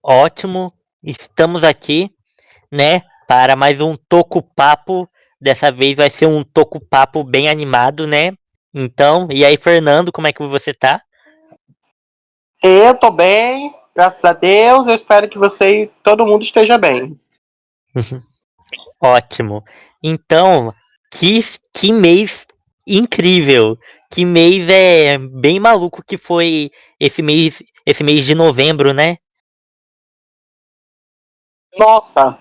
Ótimo, estamos aqui, né, para mais um Toco Papo. Dessa vez vai ser um Toco Papo bem animado, né? Então, e aí, Fernando, como é que você tá? Eu tô bem, graças a Deus. Eu espero que você e todo mundo esteja bem. Ótimo. Então, que, que mês incrível! Que mês é bem maluco que foi esse mês de novembro, né? Nossa,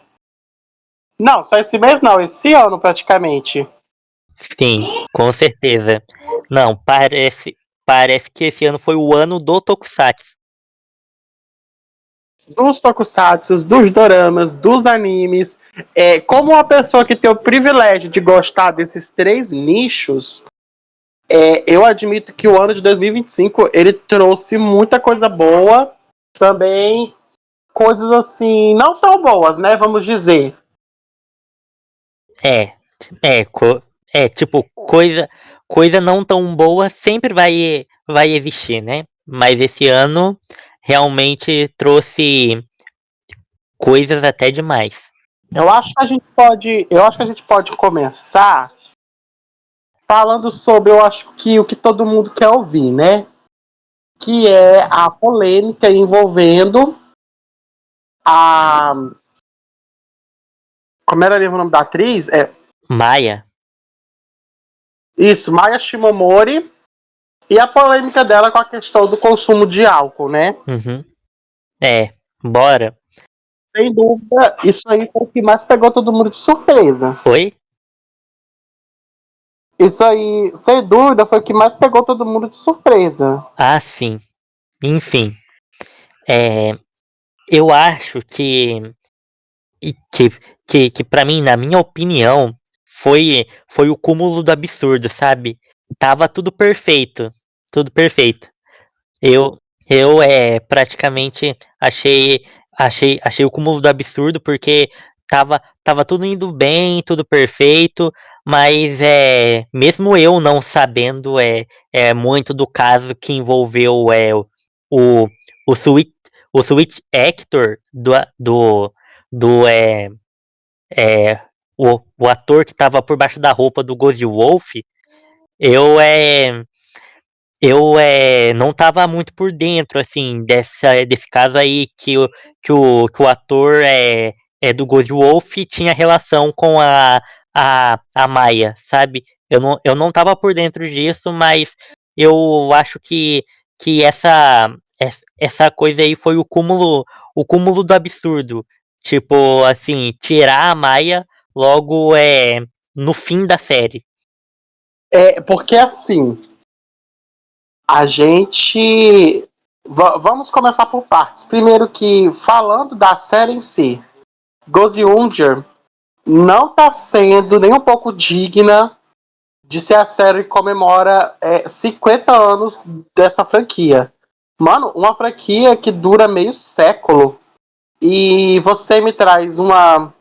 não, só esse mês não, esse ano praticamente. Sim, com certeza. Não, parece que esse ano foi o ano do Tokusatsu. Dos tokusatsus, dos doramas, dos animes. Como uma pessoa que tem o privilégio de gostar desses três nichos, eu admito que o ano de 2025 ele trouxe muita coisa boa, também coisas assim, não tão boas, né? Vamos dizer. É, é, tipo, coisa não tão boa sempre vai existir, né? Mas esse ano realmente trouxe coisas até demais. Eu acho que a gente pode começar falando sobre, eu acho que o que todo mundo quer ouvir, né? Que é a polêmica envolvendo a. Como era mesmo o nome da atriz? Maia, Isso, Maya Shimomori. E a polêmica dela com a questão do consumo de álcool, né? uhum, bora. Sem dúvida, isso aí foi o que mais pegou todo mundo de surpresa. Oi? Isso aí, sem dúvida, foi o que mais pegou todo mundo de surpresa. Ah, sim. Enfim, é, eu acho e que, que para mim, na minha opinião, foi o cúmulo do absurdo, sabe? Tava tudo perfeito, tudo perfeito. Eu, eu praticamente achei o cúmulo do absurdo porque tava tudo indo bem, tudo perfeito, mas mesmo eu não sabendo muito do caso que envolveu o, o Switch, o Switch Actor do é, o ator que tava por baixo da roupa do Ghost Wolf, eu não tava muito por dentro, assim, desse caso aí que o ator do Ghost Wolf tinha relação com a Maia, sabe? Eu não tava por dentro disso, mas eu acho que essa coisa aí foi o cúmulo do absurdo. Tipo, assim, tirar a Maia logo no fim da série. Porque assim, a gente. Vamos começar por partes. Primeiro que, falando da série em si, Ghost Hunger não está sendo nem um pouco digna de ser a série que comemora 50 anos dessa franquia. Mano, uma franquia que dura meio século. E você me traz uma.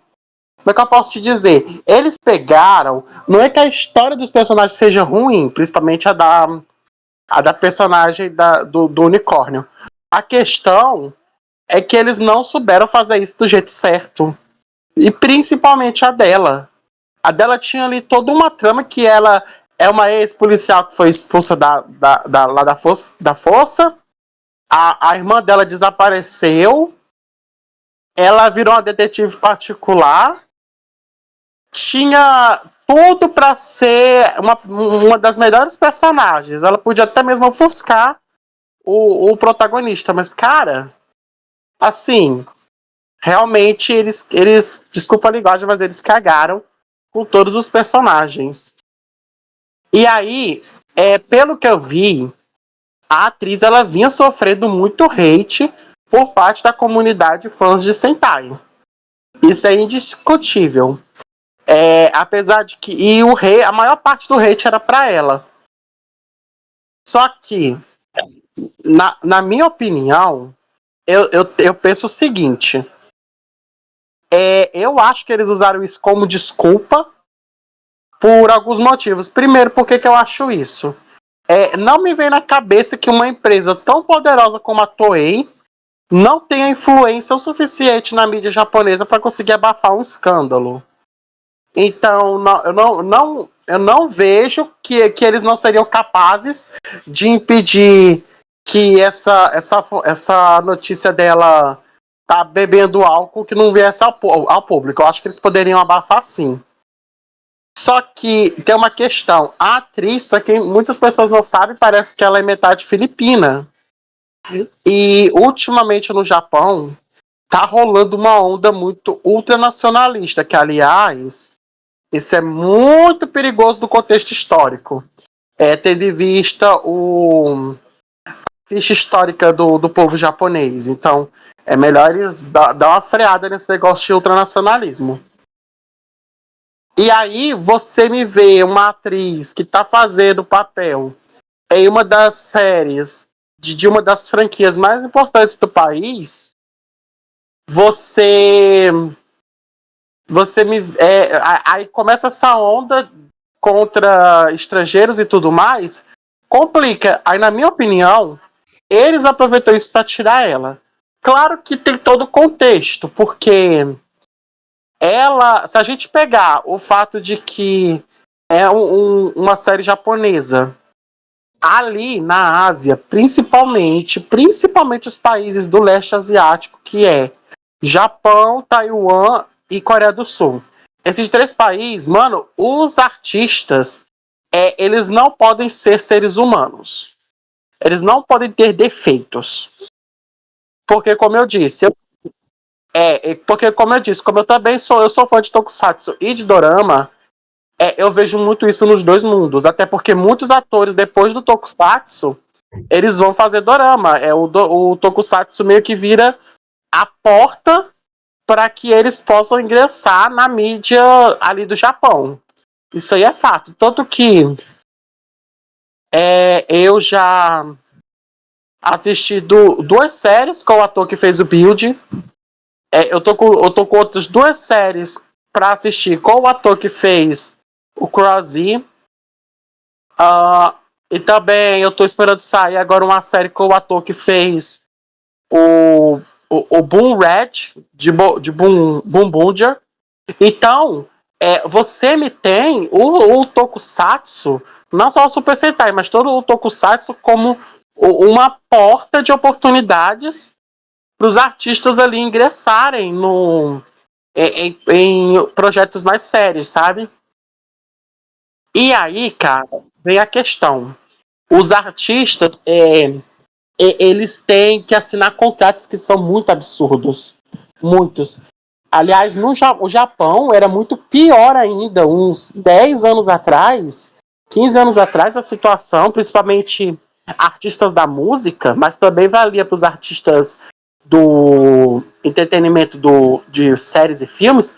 Como é que eu posso te dizer? Eles pegaram. Não é que a história dos personagens seja ruim, principalmente a da personagem do unicórnio. A questão é que eles não souberam fazer isso do jeito certo. E principalmente a dela. A dela tinha ali toda uma trama que ela é uma ex-policial que foi expulsa lá da força. A irmã dela desapareceu. Ela virou uma detetive particular. Tinha tudo para ser uma das melhores personagens. Ela podia até mesmo ofuscar o protagonista. Mas, cara, assim, realmente eles. Desculpa a linguagem, mas eles cagaram com todos os personagens. E aí, pelo que eu vi, a atriz ela vinha sofrendo muito hate por parte da comunidade fãs de Sentai. Isso é indiscutível. Apesar de que. E a maior parte do hate era pra ela. Só que, na minha opinião, eu penso o seguinte. Eu acho que eles usaram isso como desculpa por alguns motivos. Primeiro, por que eu acho isso? Não me vem na cabeça que uma empresa tão poderosa como a Toei não tem a influência o suficiente na mídia japonesa para conseguir abafar um escândalo. Então, eu não vejo que eles não seriam capazes de impedir que essa notícia dela tá bebendo álcool que não viesse ao público. Eu acho que eles poderiam abafar sim. Só que tem uma questão. A atriz, para quem muitas pessoas não sabem, parece que ela é metade filipina. E ultimamente no Japão tá rolando uma onda muito ultranacionalista, que aliás, isso é muito perigoso do contexto histórico. Tendo em vista a ficha histórica do povo japonês. Então, é melhor eles dar uma freada nesse negócio de ultranacionalismo. E aí, você me vê uma atriz que tá fazendo papel em uma das séries de uma das franquias mais importantes do país, você aí começa essa onda contra estrangeiros e tudo mais, complica. Aí, na minha opinião, eles aproveitam isso para tirar ela. Claro que tem todo o contexto, porque ela, se a gente pegar o fato de que é uma série japonesa, ali na Ásia, principalmente os países do leste asiático, que é Japão, Taiwan e Coreia do Sul. Esses três países, mano, os artistas, eles não podem ser seres humanos. Eles não podem ter defeitos. Porque, como eu disse, como eu também eu sou fã de Tokusatsu e de Dorama, eu vejo muito isso nos dois mundos. Até porque muitos atores, depois do Tokusatsu, eles vão fazer Dorama. O Tokusatsu meio que vira a porta para que eles possam ingressar na mídia ali do Japão. Isso aí é fato. Tanto que eu já assisti duas séries com o ator que fez o Build. Eu tô com outras duas séries para assistir com o ator que fez o Crossy. E também eu tô esperando sair agora uma série com o ator que fez o Boom Red de Boom Bunja. Então, você me tem o Tokusatsu, não só o Super Sentai, mas todo o Tokusatsu como uma porta de oportunidades para os artistas ali ingressarem em projetos mais sérios, sabe? E aí, cara, vem a questão. Os artistas, eles têm que assinar contratos que são muito absurdos. Muitos. Aliás, o Japão era muito pior ainda. Uns 10 anos atrás, 15 anos atrás, a situação, principalmente artistas da música, mas também valia para os artistas do entretenimento de séries e filmes,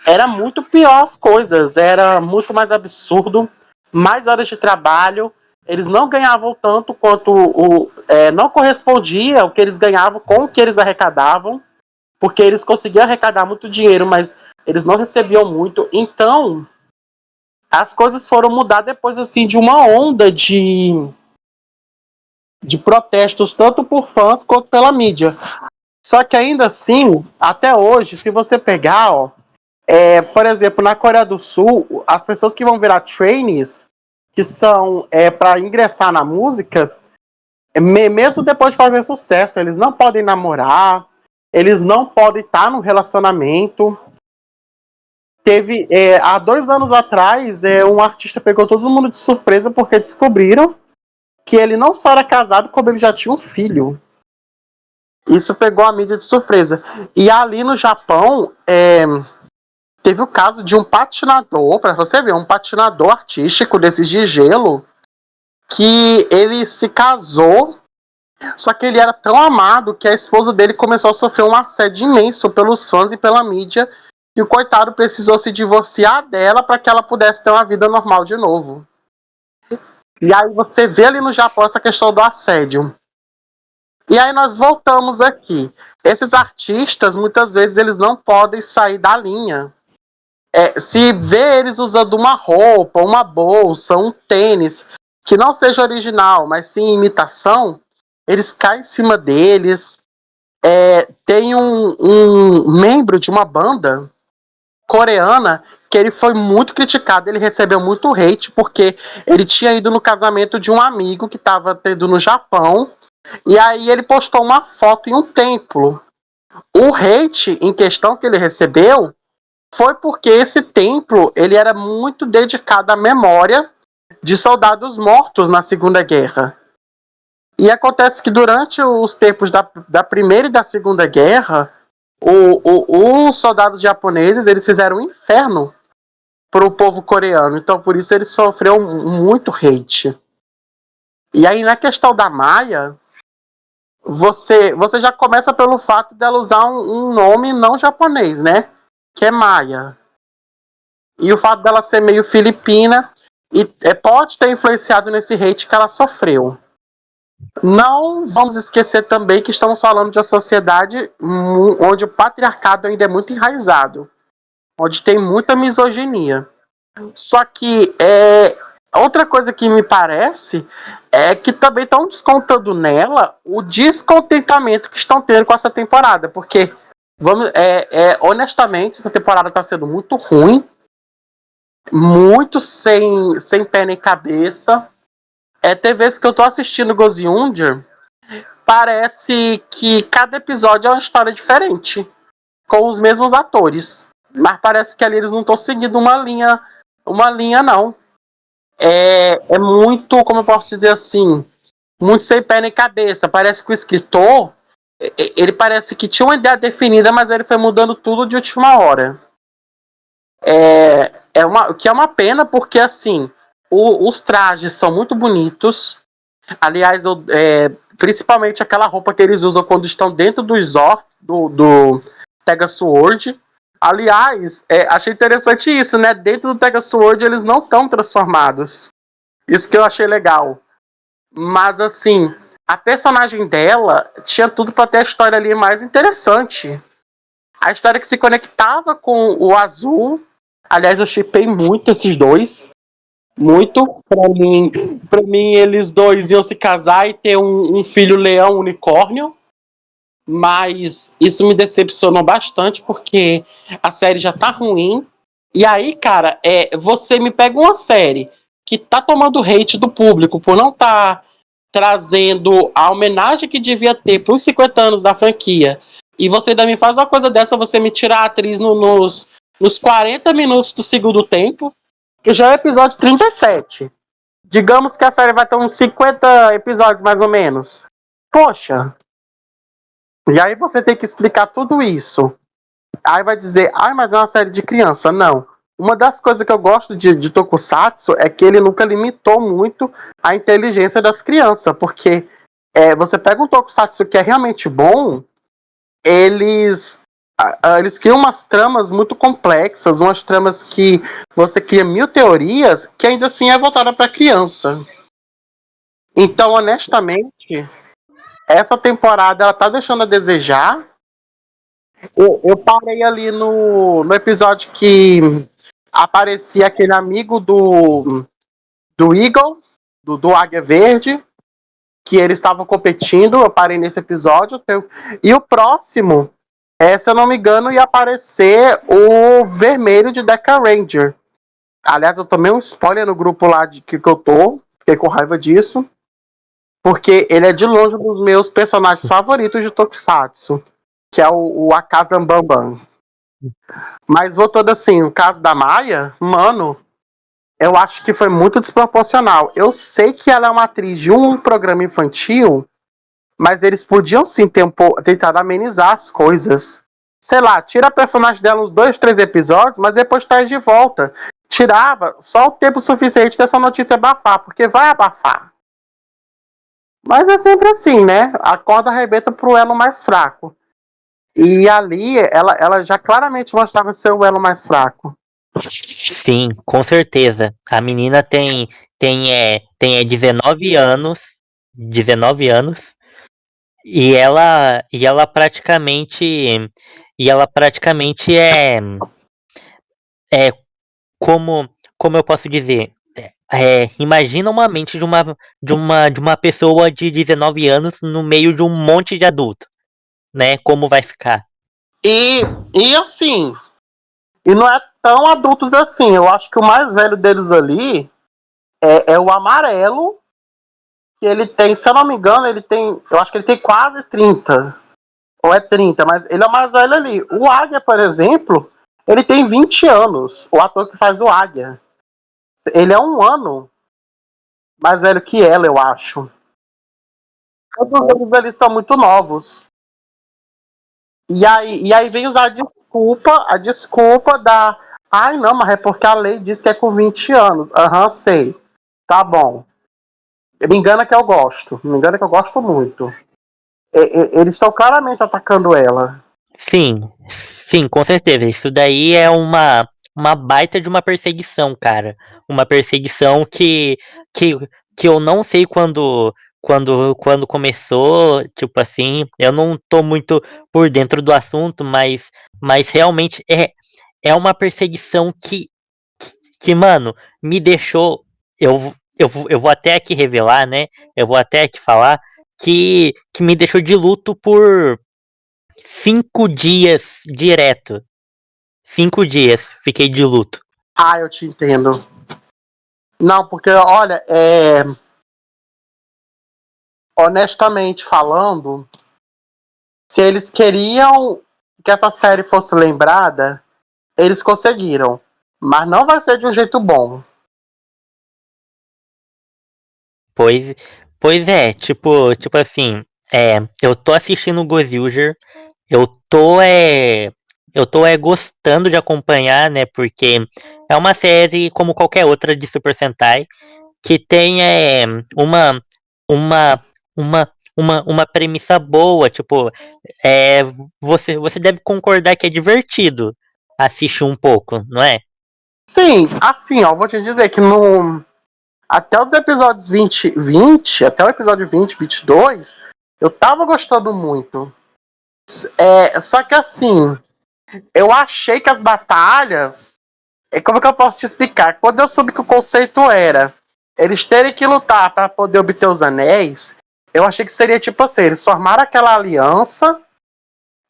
era muito pior as coisas. Era muito mais absurdo, mais horas de trabalho. Eles não ganhavam tanto quanto não correspondia o que eles ganhavam com o que eles arrecadavam, porque eles conseguiam arrecadar muito dinheiro, mas eles não recebiam muito. Então, as coisas foram mudar depois assim de uma onda de protestos, tanto por fãs quanto pela mídia. Só que ainda assim, até hoje, se você pegar, por exemplo, na Coreia do Sul, as pessoas que vão virar trainees, que são para ingressar na música, mesmo depois de fazer sucesso, eles não podem namorar, eles não podem estar num relacionamento. Teve, há 2 anos atrás, um artista pegou todo mundo de surpresa porque descobriram que ele não só era casado, como ele já tinha um filho. Isso pegou a mídia de surpresa. E ali no Japão, teve o caso de um patinador, para você ver, um patinador artístico desses de gelo, que ele se casou, só que ele era tão amado que a esposa dele começou a sofrer um assédio imenso pelos fãs e pela mídia, e o coitado precisou se divorciar dela para que ela pudesse ter uma vida normal de novo. E aí você vê ali no Japão essa questão do assédio. E aí nós voltamos aqui. Esses artistas, muitas vezes, eles não podem sair da linha. Se vê eles usando uma roupa, uma bolsa, um tênis, que não seja original, mas sim imitação, eles caem em cima deles. tem um membro de uma banda coreana que ele foi muito criticado, ele recebeu muito hate porque ele tinha ido no casamento de um amigo que estava tendo no Japão, e aí ele postou uma foto em um templo. O hate em questão que ele recebeu foi porque esse templo ele era muito dedicado à memória de soldados mortos na Segunda Guerra. E acontece que durante os tempos da Primeira e da Segunda Guerra, os soldados japoneses eles fizeram um inferno para o povo coreano. Então, por isso, ele sofreu muito hate. E aí, na questão da Maia, você já começa pelo fato dela usar um nome não japonês, né? Que é Maia. E o fato dela ser meio filipina e pode ter influenciado nesse hate que ela sofreu. Não vamos esquecer também que estamos falando de uma sociedade onde o patriarcado ainda é muito enraizado, onde tem muita misoginia. Só que outra coisa que me parece é que também estão descontando nela o descontentamento que estão tendo com essa temporada, porque honestamente essa temporada está sendo muito ruim, muito sem pé nem cabeça. Tem vezes que eu tô assistindo Goziundia, parece que cada episódio é uma história diferente, com os mesmos atores. Mas parece que ali eles não estão seguindo uma linha não. É muito, como eu posso dizer assim, muito sem pé nem cabeça. Parece que o escritor, ele parece que tinha uma ideia definida, mas ele foi mudando tudo de última hora. O que é uma pena, porque assim, os trajes são muito bonitos. Aliás, principalmente aquela roupa que eles usam quando estão dentro do Zord, do Tega Sword. Aliás, achei interessante isso, né? Dentro do Tega Sword eles não estão transformados. Isso que eu achei legal. Mas, assim, a personagem dela tinha tudo para ter a história ali mais interessante. A história que se conectava com o Azul. Aliás, eu shippei muito esses dois. Muito. Pra mim, eles dois iam se casar e ter um filho leão unicórnio. Mas isso me decepcionou bastante, porque a série já tá ruim. E aí, cara, você me pega uma série que tá tomando hate do público por não tá trazendo a homenagem que devia ter pros 50 anos da franquia. E você ainda me faz uma coisa dessa, você me tira a atriz nos 40 minutos do segundo tempo, que já é o episódio 37. Digamos que a série vai ter uns 50 episódios, mais ou menos. Poxa. E aí você tem que explicar tudo isso. Aí vai dizer, mas é uma série de criança. Não. Uma das coisas que eu gosto de Tokusatsu é que ele nunca limitou muito a inteligência das crianças. Porque você pega um Tokusatsu que é realmente bom, eles criam umas tramas muito complexas, umas tramas que você cria mil teorias, que ainda assim é voltada para criança. Então, honestamente, essa temporada ela tá deixando a desejar. Eu parei ali no episódio que aparecia aquele amigo do Eagle, do Águia Verde, que eles estavam competindo. Eu parei nesse episódio. E o próximo, se eu não me engano, ia aparecer o vermelho de Deca Ranger. Aliás, eu tomei um spoiler no grupo lá de que eu tô. Fiquei com raiva disso. Porque ele é de longe um dos meus personagens favoritos de Tokusatsu, que é o Akazan Bambam. Mas voltando assim, o caso da Maia, mano, eu acho que foi muito desproporcional. Eu sei que ela é uma atriz de um programa infantil, mas eles podiam sim tentado amenizar as coisas. Sei lá, tira a personagem dela uns 2, 3 episódios, mas depois traz de volta. Tirava só o tempo suficiente dessa notícia abafar, porque vai abafar. Mas é sempre assim, né? A corda arrebenta pro elo mais fraco. E ali, ela já claramente mostrava ser o elo mais fraco. Sim, com certeza. A menina tem 19 anos, 19 anos, e ela praticamente é como eu posso dizer, imagina uma mente de uma pessoa de 19 anos no meio de um monte de adulto. né? Como vai ficar. E assim, e não é tão adultos assim. Eu acho que o mais velho deles ali é o amarelo, que ele tem, se eu não me engano, eu acho que ele tem quase 30. Ou é 30, mas ele é o mais velho ali. O Águia, por exemplo, ele tem 20 anos. O ator que faz o Águia. Ele é um ano mais velho que ela, eu acho. Todos eles ali são muito novos. E aí vem usar a desculpa da. Ai, não, mas é porque a lei diz que é com 20 anos. Aham, sei. Tá bom. Me engana que eu gosto. Me engana que eu gosto muito. Eles estão claramente atacando ela. Sim, com certeza. Isso daí é uma baita de uma perseguição, cara. Uma perseguição que, que eu não sei quando começou, tipo assim, eu não tô muito por dentro do assunto, mas realmente é uma perseguição mano, me deixou. Eu vou até aqui revelar, né? Eu vou até aqui falar que me deixou de luto por 5 dias direto. 5 dias fiquei de luto. Ah, eu te entendo. Não, porque, olha, honestamente falando, se eles queriam que essa série fosse lembrada, eles conseguiram. Mas não vai ser de um jeito bom. Pois, pois é, tipo assim, eu tô assistindo o Gozyuger, eu tô eu tô gostando de acompanhar, né? Porque é uma série como qualquer outra de Super Sentai que tem uma uma uma premissa boa, tipo, é, você deve concordar que é divertido assistir um pouco, não é? Sim, assim, ó, vou te dizer que até os episódios 20, até o episódio 20, 22, eu tava gostando muito. Só que assim, eu achei que as batalhas. Como é que eu posso te explicar? Quando eu soube que o conceito era eles terem que lutar para poder obter os anéis, eu achei que seria tipo assim: eles formaram aquela aliança,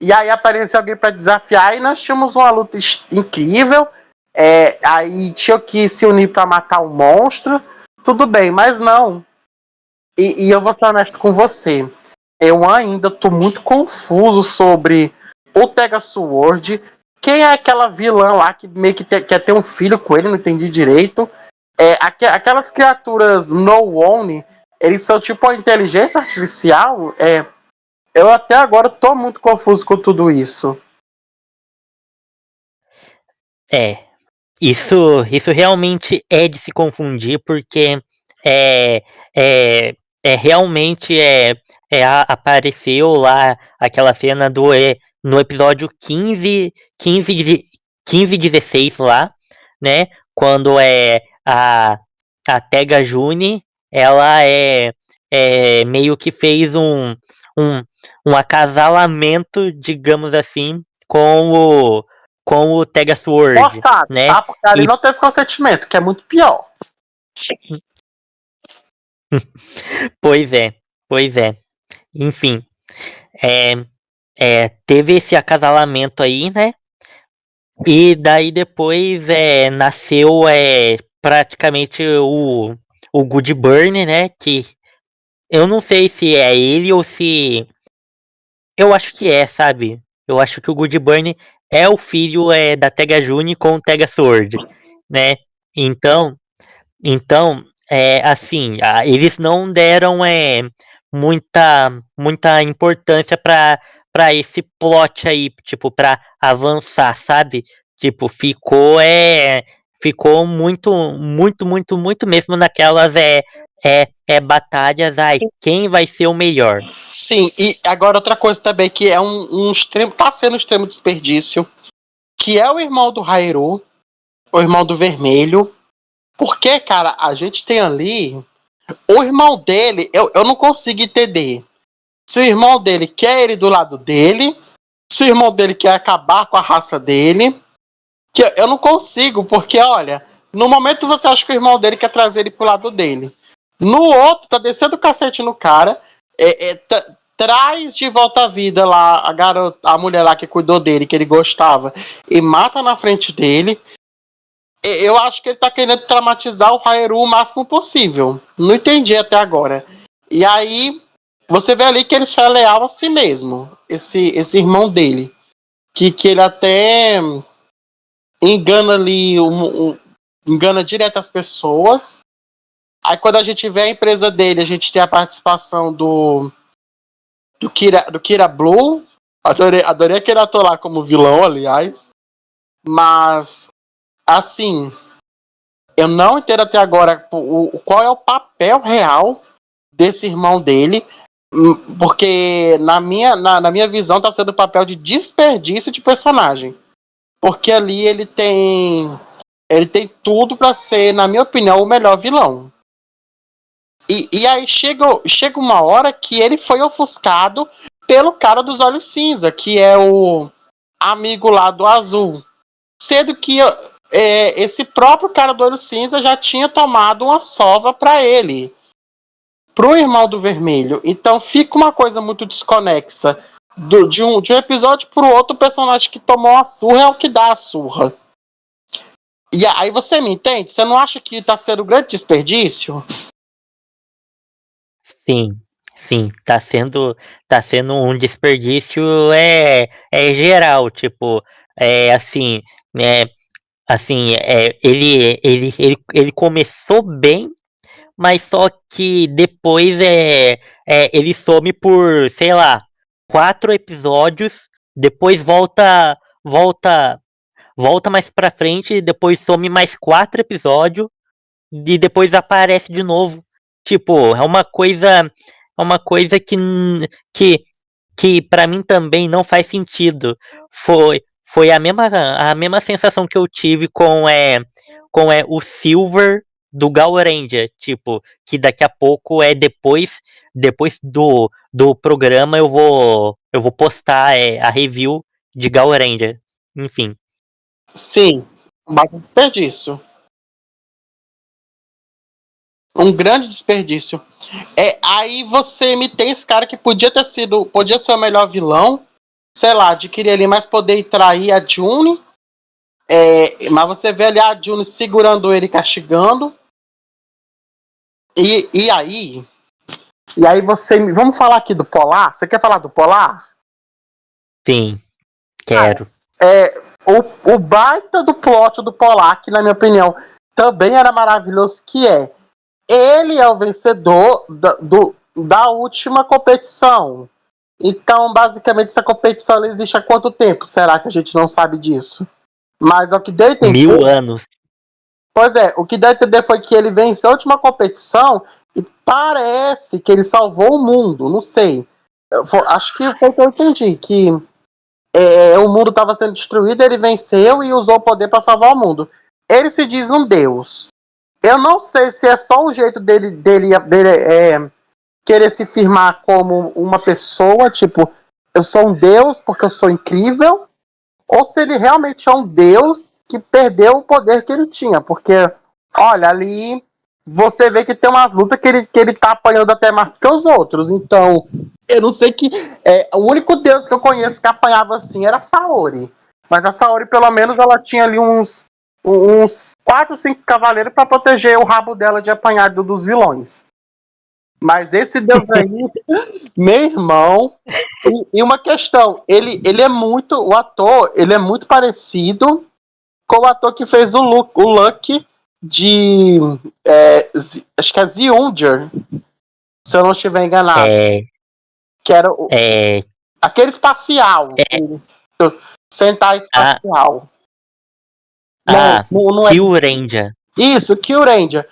e aí apareceu alguém para desafiar, e nós tínhamos uma luta incrível. Aí tinha que se unir para matar um monstro. Tudo bem, mas não. E eu vou ser honesto com você. Eu ainda tô muito confuso sobre o Tega Sword. Quem é aquela vilã lá que meio que quer ter um filho com ele? Não entendi direito. Aquelas criaturas No One, eles são tipo a inteligência artificial. Eu até agora tô muito confuso com tudo isso. É, isso realmente é de se confundir, porque é, é, realmente apareceu lá aquela cena no episódio 15 16 lá, né? Quando a Tega June, ela meio que fez um, um acasalamento, digamos assim, com o Tega Sword, Forçado, né? tá? Porque ali E não teve consentimento, que é muito pior. pois é, pois é. Enfim, é, teve esse acasalamento aí, né? E daí depois nasceu praticamente o Good Burn, né? Que eu não sei se é ele ou se. Eu acho que sabe? Eu acho que o Good Burn é o filho da Tega June com o Tega Sword, né? Então, assim, eles não deram muita importância para esse plot aí, tipo, para avançar, sabe? Tipo, ficou muito mesmo naquelas batalhas, ai, Sim. quem vai ser o melhor? Sim, e agora outra coisa também que é um extremo, tá sendo um extremo desperdício, que é o irmão do Hairu, o irmão do Vermelho. Porque, cara, a gente tem ali. O irmão dele, eu não consigo entender. Se o irmão dele quer ele do lado dele, se o irmão dele quer acabar com a raça dele. Que eu não consigo, porque, olha, no momento você acha que o irmão dele quer trazer ele pro lado dele. No outro, tá descendo o cacete no cara. traz de volta à vida lá a garota, a mulher lá que cuidou dele, que ele gostava, e mata na frente dele. Eu acho que ele tá querendo traumatizar o Haeru o máximo possível. Não entendi até agora. E aí, você vê ali que ele só é leal a si mesmo, esse irmão dele. Que ele até engana ali, engana direto as pessoas. Aí quando a gente vê a empresa dele, a gente tem a participação do Kira Blue. Adorei aquele ator lá como vilão, aliás. Mas, assim, eu não entendo até agora qual é o papel real desse irmão dele. Porque na minha visão está sendo o papel de desperdício de personagem. Porque ali ele tem tudo para ser, na minha opinião, o melhor vilão. E aí chega uma hora que ele foi ofuscado pelo cara dos olhos cinza, que é o amigo lá do azul. Sendo que esse próprio cara do olho cinza já tinha tomado uma sova para ele, pro irmão do vermelho. Então fica uma coisa muito desconexa. De um episódio pro outro, o personagem que tomou a surra é o que dá a surra. E aí você me entende? Você não acha que tá sendo um grande desperdício? Sim, sim, tá sendo um desperdício é geral, tipo, assim, né, assim, ele começou bem, mas só que depois ele some por, sei lá, 4 episódios, depois volta mais pra frente, depois some mais 4 episódios, e depois aparece de novo. Tipo, é uma coisa que, que para mim também não faz sentido. Foi a mesma sensação que eu tive com o Silver do Gal Ranger, tipo, que daqui a pouco depois do programa eu vou postar a review de Gal Ranger. Enfim. Sim, mas um desperdício. Um grande desperdício. Aí você me tem esse cara que podia ser o melhor vilão, sei lá, adquirir ali mais poder e trair a June. Mas você vê ali a June segurando ele, castigando. E aí. E aí vamos falar aqui do Polar? Você quer falar do Polar? Sim, quero. O baita do plot do Polar, que na minha opinião também era maravilhoso, que ele é o vencedor da última competição. Então, basicamente, essa competição existe há quanto tempo? Será que a gente não sabe disso? Mas o que deu a entender. 1000 anos. Pois é, o que deu a entender foi que ele venceu a última competição e parece que ele salvou o mundo. Não sei. Acho que foi o que eu entendi. Que o mundo estava sendo destruído, ele venceu e usou o poder para salvar o mundo. Ele se diz um deus. Eu não sei se é só um jeito dele querer se firmar como uma pessoa, tipo, eu sou um deus porque eu sou incrível, ou se ele realmente é um deus que perdeu o poder que ele tinha, porque, olha, ali você vê que tem umas lutas que ele tá apanhando até mais que os outros, então, eu não sei que... o único deus que eu conheço que apanhava assim era a Saori, mas a Saori, pelo menos, ela tinha ali uns 4, 5 cavaleiros para proteger o rabo dela de apanhar dos vilões. Mas esse Deus aí, meu irmão. E uma questão, ele é muito. O ator, ele é muito parecido com o ator que fez o Lucky de. Acho que é Zyunger, se eu não estiver enganado. É, Que era é, aquele espacial. é, Sentar a, espacial. a Não é. Kyurendia. Isso, Kyuranger.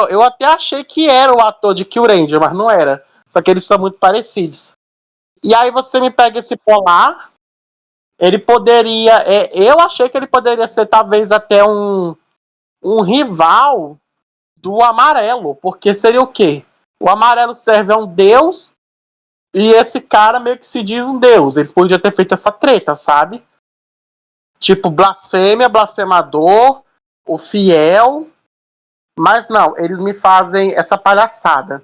Eu até achei que era o ator de Kyuranger, mas não era. Só que eles são muito parecidos. E aí você me pega esse Polar, ele poderia... eu achei que ele poderia ser talvez até um rival do Amarelo, porque seria o quê? O Amarelo serve a um deus e esse cara meio que se diz um deus. Eles podiam ter feito essa treta, sabe? Tipo, blasfêmia, blasfemador, o fiel... Mas não, eles me fazem essa palhaçada.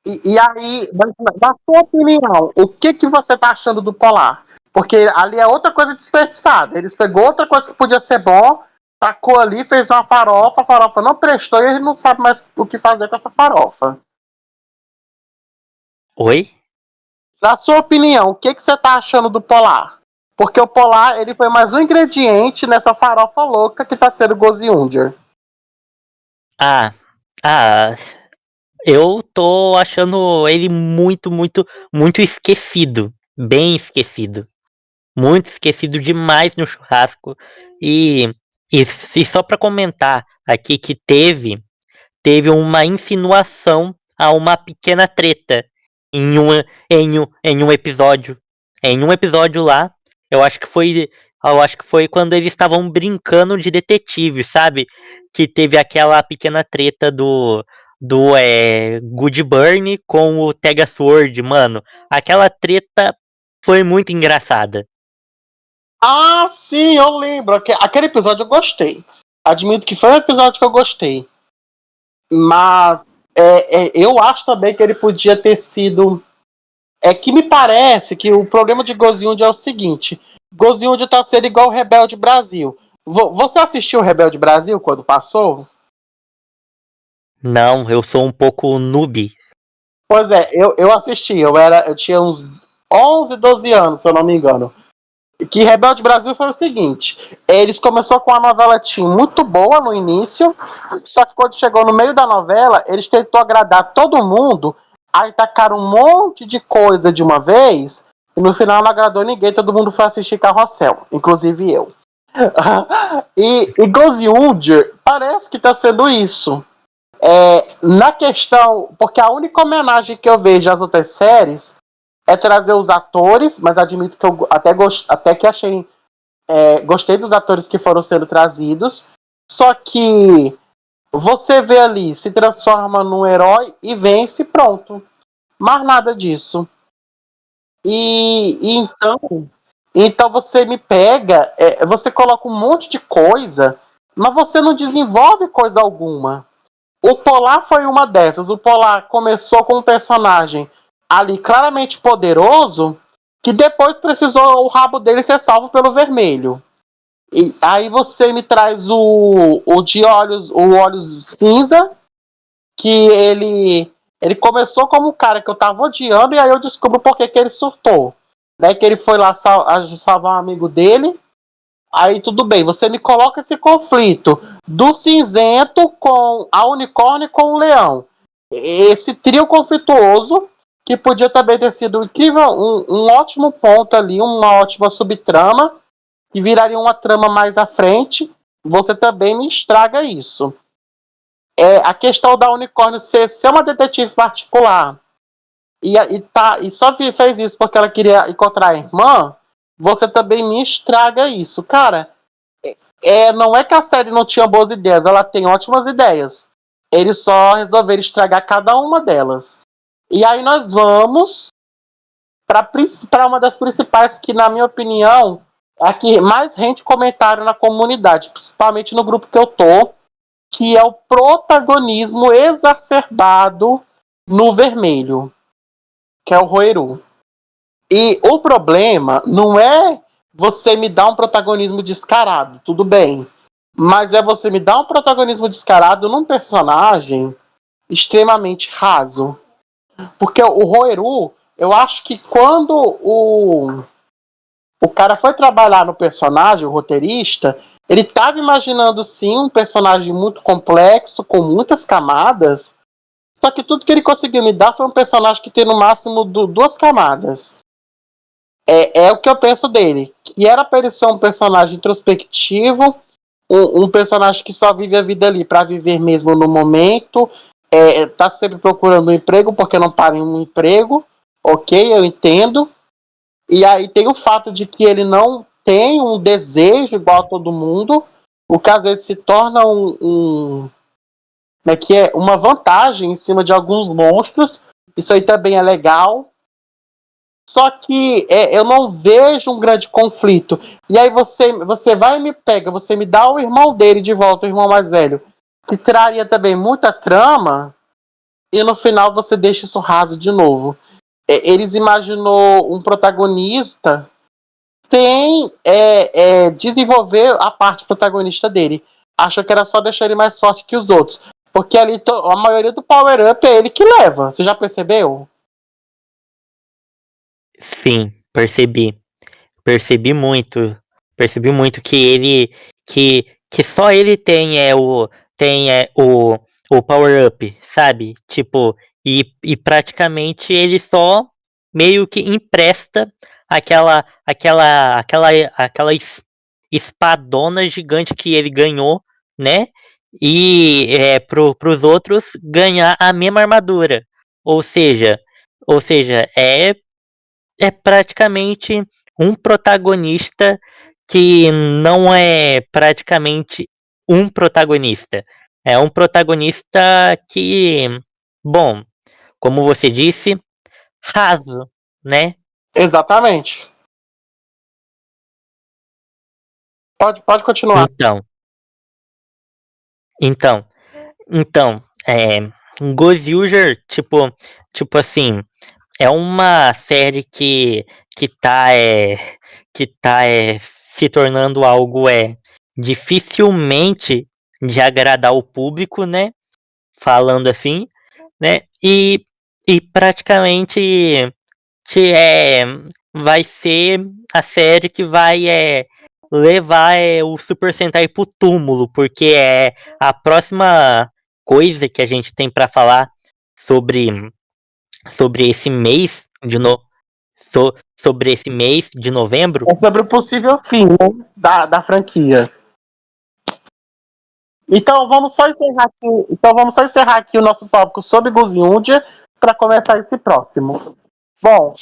E aí, na sua opinião, o que você tá achando do Polar? Porque ali é outra coisa desperdiçada. Eles pegou outra coisa que podia ser bom, tacou ali, fez uma farofa, a farofa não prestou e ele não sabe mais o que fazer com essa farofa. Oi? Na sua opinião, o que você tá achando do Polar? Porque o Polar, ele foi mais um ingrediente nessa farofa louca que tá sendo Goziunder. Ah, ah, eu tô achando ele muito, muito, muito esquecido. Bem esquecido. Muito esquecido demais no churrasco. E, e só pra comentar aqui que teve uma insinuação a uma pequena treta em um episódio. Em um episódio lá, eu acho que foi. Eu acho que foi quando eles estavam brincando de detetive, sabe? Que teve aquela pequena treta do Good Burn com o Tega Sword, mano. Aquela treta foi muito engraçada. Ah, sim, eu lembro. Aquele episódio eu gostei. Admito que foi um episódio que eu gostei. Mas eu acho também que ele podia ter sido. É que me parece que o problema de Goziund é o seguinte: Goziund tá sendo igual o Rebelde Brasil. Você assistiu o Rebelde Brasil quando passou? Não, eu sou um pouco noob. Pois é, eu assisti. Eu tinha uns 11, 12 anos, se eu não me engano. Que Rebelde Brasil foi o seguinte: eles começaram com uma novela teen muito boa no início, só que quando chegou no meio da novela, eles tentou agradar todo mundo, aí tacaram um monte de coisa de uma vez, e no final não agradou ninguém, todo mundo foi assistir Carrossel, inclusive eu. E Goziunder parece que tá sendo isso. Na questão, porque a única homenagem que eu vejo às outras séries é trazer os atores, mas admito que eu até que achei gostei dos atores que foram sendo trazidos. Só que você vê ali, se transforma num herói e vence, pronto. Mais nada disso. Então você me pega, você coloca um monte de coisa, mas você não desenvolve coisa alguma. O Polar foi uma dessas. O Polar começou com um personagem ali claramente poderoso, que depois precisou o rabo dele ser salvo pelo vermelho. E aí você me traz o Olhos Cinza, que ele começou como um cara que eu tava odiando, e aí eu descubro por que ele surtou. Né, que ele foi lá salvar um amigo dele. Aí tudo bem, você me coloca esse conflito do cinzento com a unicórnio e com o leão. Esse trio conflituoso, que podia também ter sido incrível, um ótimo ponto ali, uma ótima subtrama, que viraria uma trama mais à frente, você também me estraga isso. A questão da unicórnio ser uma detetive particular e só fez isso porque ela queria encontrar a irmã, você também me estraga isso. Cara, não é que a série não tinha boas ideias, ela tem ótimas ideias. Eles só resolveram estragar cada uma delas. E aí nós vamos para uma das principais que, na minha opinião, é a que mais rende comentário na comunidade, principalmente no grupo que eu tô, que é o protagonismo exacerbado no vermelho, que é o Roeru. E o problema não é você me dar um protagonismo descarado, tudo bem. Mas é você me dar um protagonismo descarado num personagem extremamente raso. Porque o Roeru, eu acho que quando o cara foi trabalhar no personagem, o roteirista, ele estava imaginando sim um personagem muito complexo, com muitas camadas, só que tudo que ele conseguiu me dar foi um personagem que tem no máximo duas camadas. É o que eu penso dele. Que era para ele ser um personagem introspectivo, um personagem que só vive a vida ali para viver mesmo no momento, tá sempre procurando um emprego porque não para em um emprego, ok, eu entendo. E aí tem o fato de que ele não tem um desejo igual a todo mundo, o que às vezes se torna que é uma vantagem em cima de alguns monstros. Isso aí também é legal. Só que eu não vejo um grande conflito. E aí você vai e me pega, você me dá o irmão dele de volta, o irmão mais velho, que traria também muita trama. e no final você deixa isso raso de novo. Eles imaginou um protagonista tem desenvolver a parte protagonista dele. Achou que era só deixar ele mais forte que os outros. Porque ali a maioria do power-up é ele que leva. Você já percebeu? Sim, percebi. Percebi muito. Percebi muito que ele que só ele tem o power up, sabe? Tipo, e praticamente ele só meio que empresta aquela espadona gigante que ele ganhou, né? E pros outros ganhar a mesma armadura. Ou seja, é praticamente um protagonista que não é praticamente um protagonista. É um protagonista que, bom, como você disse, raso, né? Exatamente. Pode continuar. Então, então, então, Ghost User, tipo assim, é uma série que tá se tornando algo dificilmente de agradar o público, né? Falando assim, né? E praticamente que vai ser a série que vai levar o Super Sentai pro túmulo, porque é a próxima coisa que a gente tem para falar sobre sobre esse mês de no, sobre esse mês de novembro. É sobre o possível fim, né, da franquia. Então vamos só encerrar aqui o nosso tópico sobre Goziundia para começar esse próximo. Bom,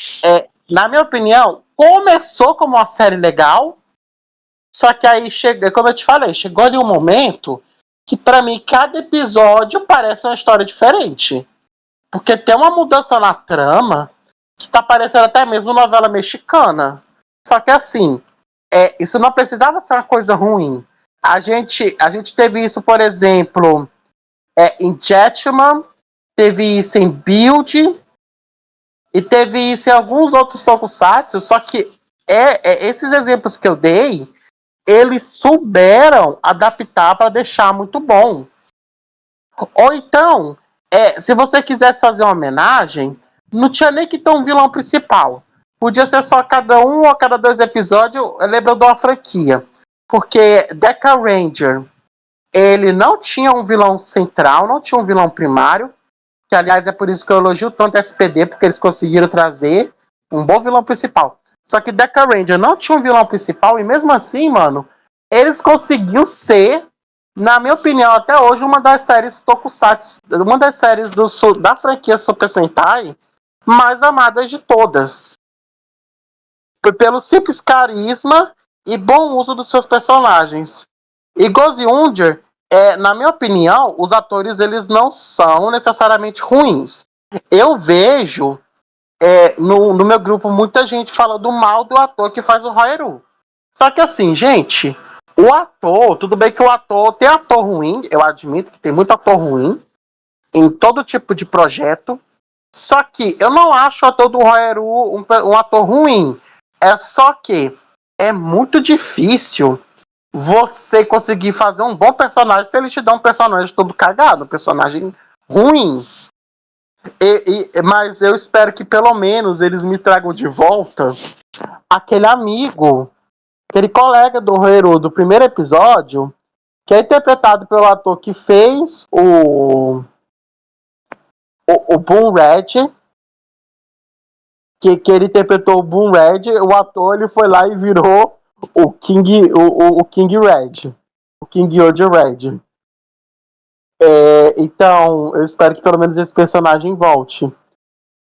na minha opinião, começou como uma série legal, só que aí chega, como eu te falei, chegou ali um momento que para mim cada episódio parece uma história diferente. Porque tem uma mudança na trama que tá parecendo até mesmo novela mexicana. Só que assim, isso não precisava ser uma coisa ruim. A gente teve isso, por exemplo, em Jetman, teve isso em Build, e teve isso em alguns outros tokusatsu, só que esses exemplos que eu dei, eles souberam adaptar para deixar muito bom. Ou então, se você quisesse fazer uma homenagem, não tinha nem que ter um vilão principal. Podia ser só cada um ou cada dois episódios lembrando uma franquia. Porque Deca Ranger, ele não tinha um vilão central, não tinha um vilão primário. Que, aliás, é por isso que eu elogio tanto a SPD, porque eles conseguiram trazer um bom vilão principal. Só que Deca Ranger não tinha um vilão principal, e mesmo assim, mano, eles conseguiram ser, na minha opinião, até hoje, uma das séries Tokusatsu, uma das séries da franquia Super Sentai mais amadas de todas. Pelo simples carisma e bom uso dos seus personagens. E Goziunger, na minha opinião, os atores eles não são necessariamente ruins. Eu vejo no meu grupo muita gente falando mal do ator que faz o Haeru. Só que assim, gente, o ator, tudo bem que o ator tem ator ruim, eu admito que tem muito ator ruim em todo tipo de projeto. Só que eu não acho o ator do Haeru um ator ruim. É só que é muito difícil você conseguir fazer um bom personagem se ele te dá um personagem todo cagado, um personagem ruim. Mas eu espero que pelo menos eles me tragam de volta aquele amigo, aquele colega do Hero do primeiro episódio, que é interpretado pelo ator que fez o Boom Red, que ele interpretou o Boom Red, o ator ele foi lá e virou o King Red, o King Old Red. Então, eu espero que pelo menos esse personagem volte.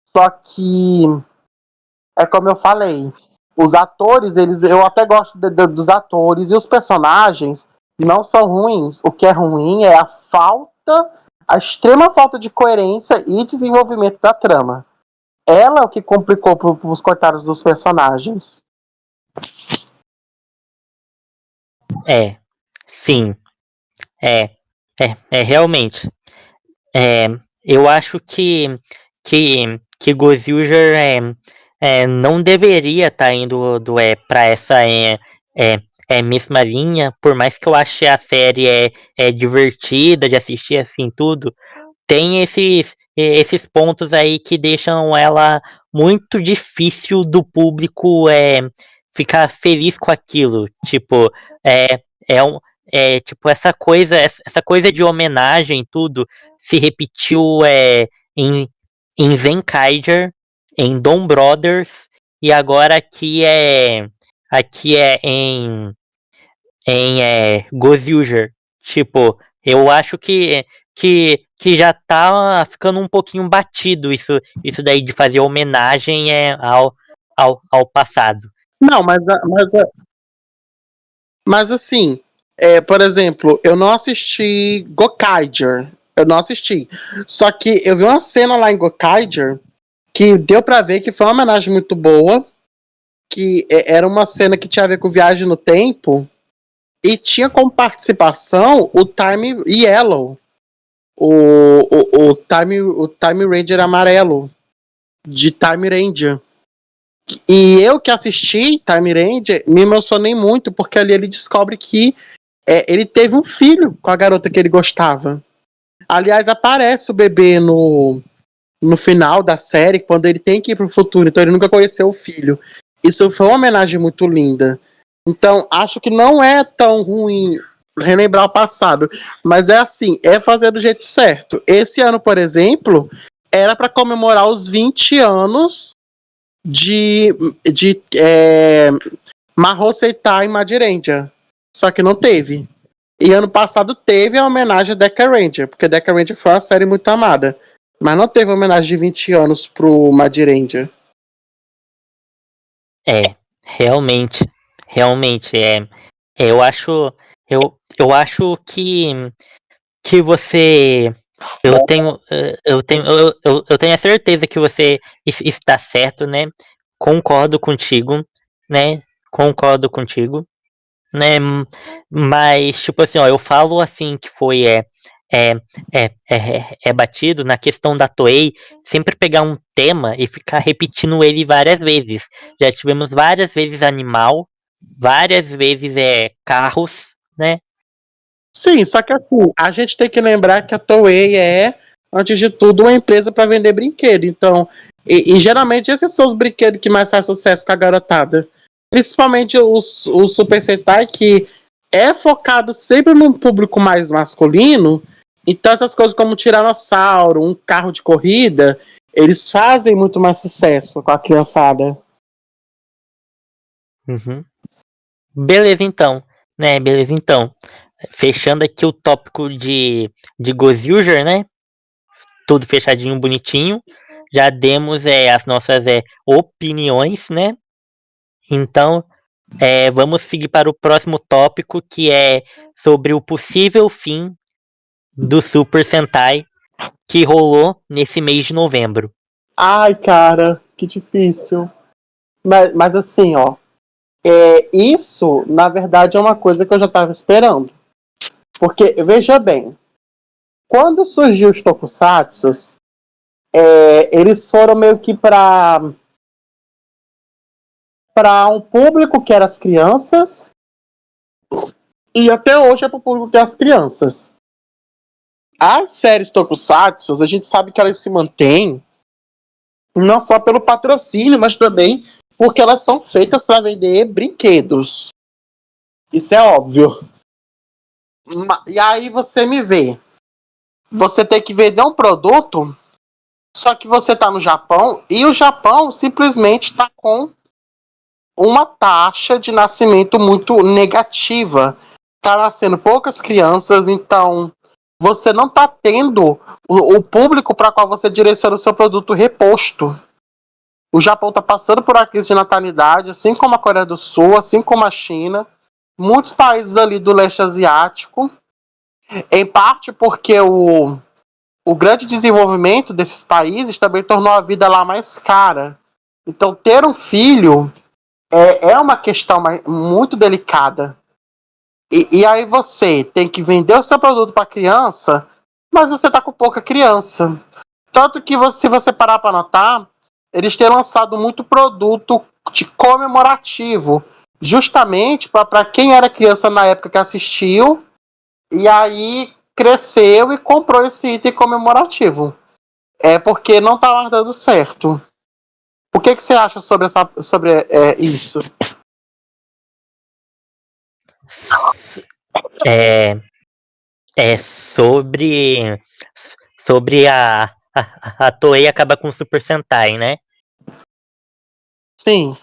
Só que, como eu falei, os atores, eu até gosto dos atores, e os personagens não são ruins. O que é ruim é a extrema falta de coerência e desenvolvimento da trama. Ela é o que complicou os coitados dos personagens. Sim, é realmente. É, eu acho que Gosilger não deveria estar indo para essa é, mesma linha, por mais que eu ache a série divertida de assistir assim tudo, tem esses pontos aí que deixam ela muito difícil do público ficar feliz com aquilo. Tipo, é, tipo essa coisa de homenagem tudo se repetiu em, em Zenkaiger, em Dom Brothers e agora aqui é em Gosilger. Tipo, eu acho que já tá ficando um pouquinho batido isso daí de fazer homenagem ao passado. Não, mas assim, por exemplo, eu não assisti Gokaiger. Eu não assisti. Só que eu vi uma cena lá em Gokaiger que deu pra ver que foi uma homenagem muito boa. Que era uma cena que tinha a ver com viagem no tempo. E tinha como participação o Time Yellow. O Time Ranger amarelo. De Time Ranger. E eu que assisti Time Ranger me emocionei muito, porque ali ele descobre que ele teve um filho com a garota que ele gostava. Aliás, aparece o bebê no final da série, quando ele tem que ir pro futuro, então ele nunca conheceu o filho. Isso foi uma homenagem muito linda. Então, acho que não é tão ruim relembrar o passado, mas é assim, é fazer do jeito certo. Esse ano, por exemplo, era para comemorar os 20 anos de Mahou Seitai Madirendia. Só que não teve. E ano passado teve a homenagem a Deca Ranger, porque Deca Ranger foi uma série muito amada. Mas não teve homenagem de 20 anos pro Madirendia. Realmente eu acho eu acho que você eu tenho a certeza que você está certo, né? Concordo contigo, né? Concordo contigo, né? Mas tipo assim, ó, eu falo assim que foi é, batido na questão da Toei sempre pegar um tema e ficar repetindo ele várias vezes. Já tivemos várias vezes animal, várias vezes carros, né? Sim, só que assim, a gente tem que lembrar que a Toei antes de tudo, uma empresa para vender brinquedo. Então, e geralmente esses são os brinquedos que mais fazem sucesso com a garotada. Principalmente o Super Sentai, que é focado sempre num público mais masculino. Então, essas coisas como um tiranossauro, um carro de corrida, eles fazem muito mais sucesso com a criançada. Uhum. Beleza então, né? Beleza então. Fechando aqui o tópico de Gosilger, né? Tudo fechadinho, bonitinho. Já demos as nossas opiniões, né? Então, vamos seguir para o próximo tópico, que é sobre o possível fim do Super Sentai que rolou nesse mês de novembro. Ai, cara, que difícil. Mas assim, ó. Isso, na verdade, é uma coisa que eu já estava esperando. Porque, veja bem, quando surgiu os tokusatsus, eles foram meio que para um público que era as crianças, e até hoje é para o público que é as crianças. As séries tokusatsu, a gente sabe que elas se mantêm não só pelo patrocínio, mas também porque elas são feitas para vender brinquedos. Isso é óbvio. E aí você me vê. Você tem que vender um produto, só que você está no Japão e o Japão simplesmente está com uma taxa de nascimento muito negativa. Está nascendo poucas crianças, então você não está tendo o público para qual você direciona o seu produto reposto. O Japão está passando por uma crise de natalidade, assim como a Coreia do Sul, assim como a China, muitos países ali do leste asiático, em parte porque o grande desenvolvimento desses países também tornou a vida lá mais cara. Então, ter um filho é uma questão muito delicada. E aí você tem que vender o seu produto para a criança, mas você tá com pouca criança. Tanto que se você parar pra notar, eles têm lançado muito produto de comemorativo, justamente para quem era criança na época que assistiu, e aí cresceu e comprou esse item comemorativo. É porque não tá mais dando certo. O que você acha sobre isso? É, é sobre a Toei acaba com o Super Sentai, né? Sim.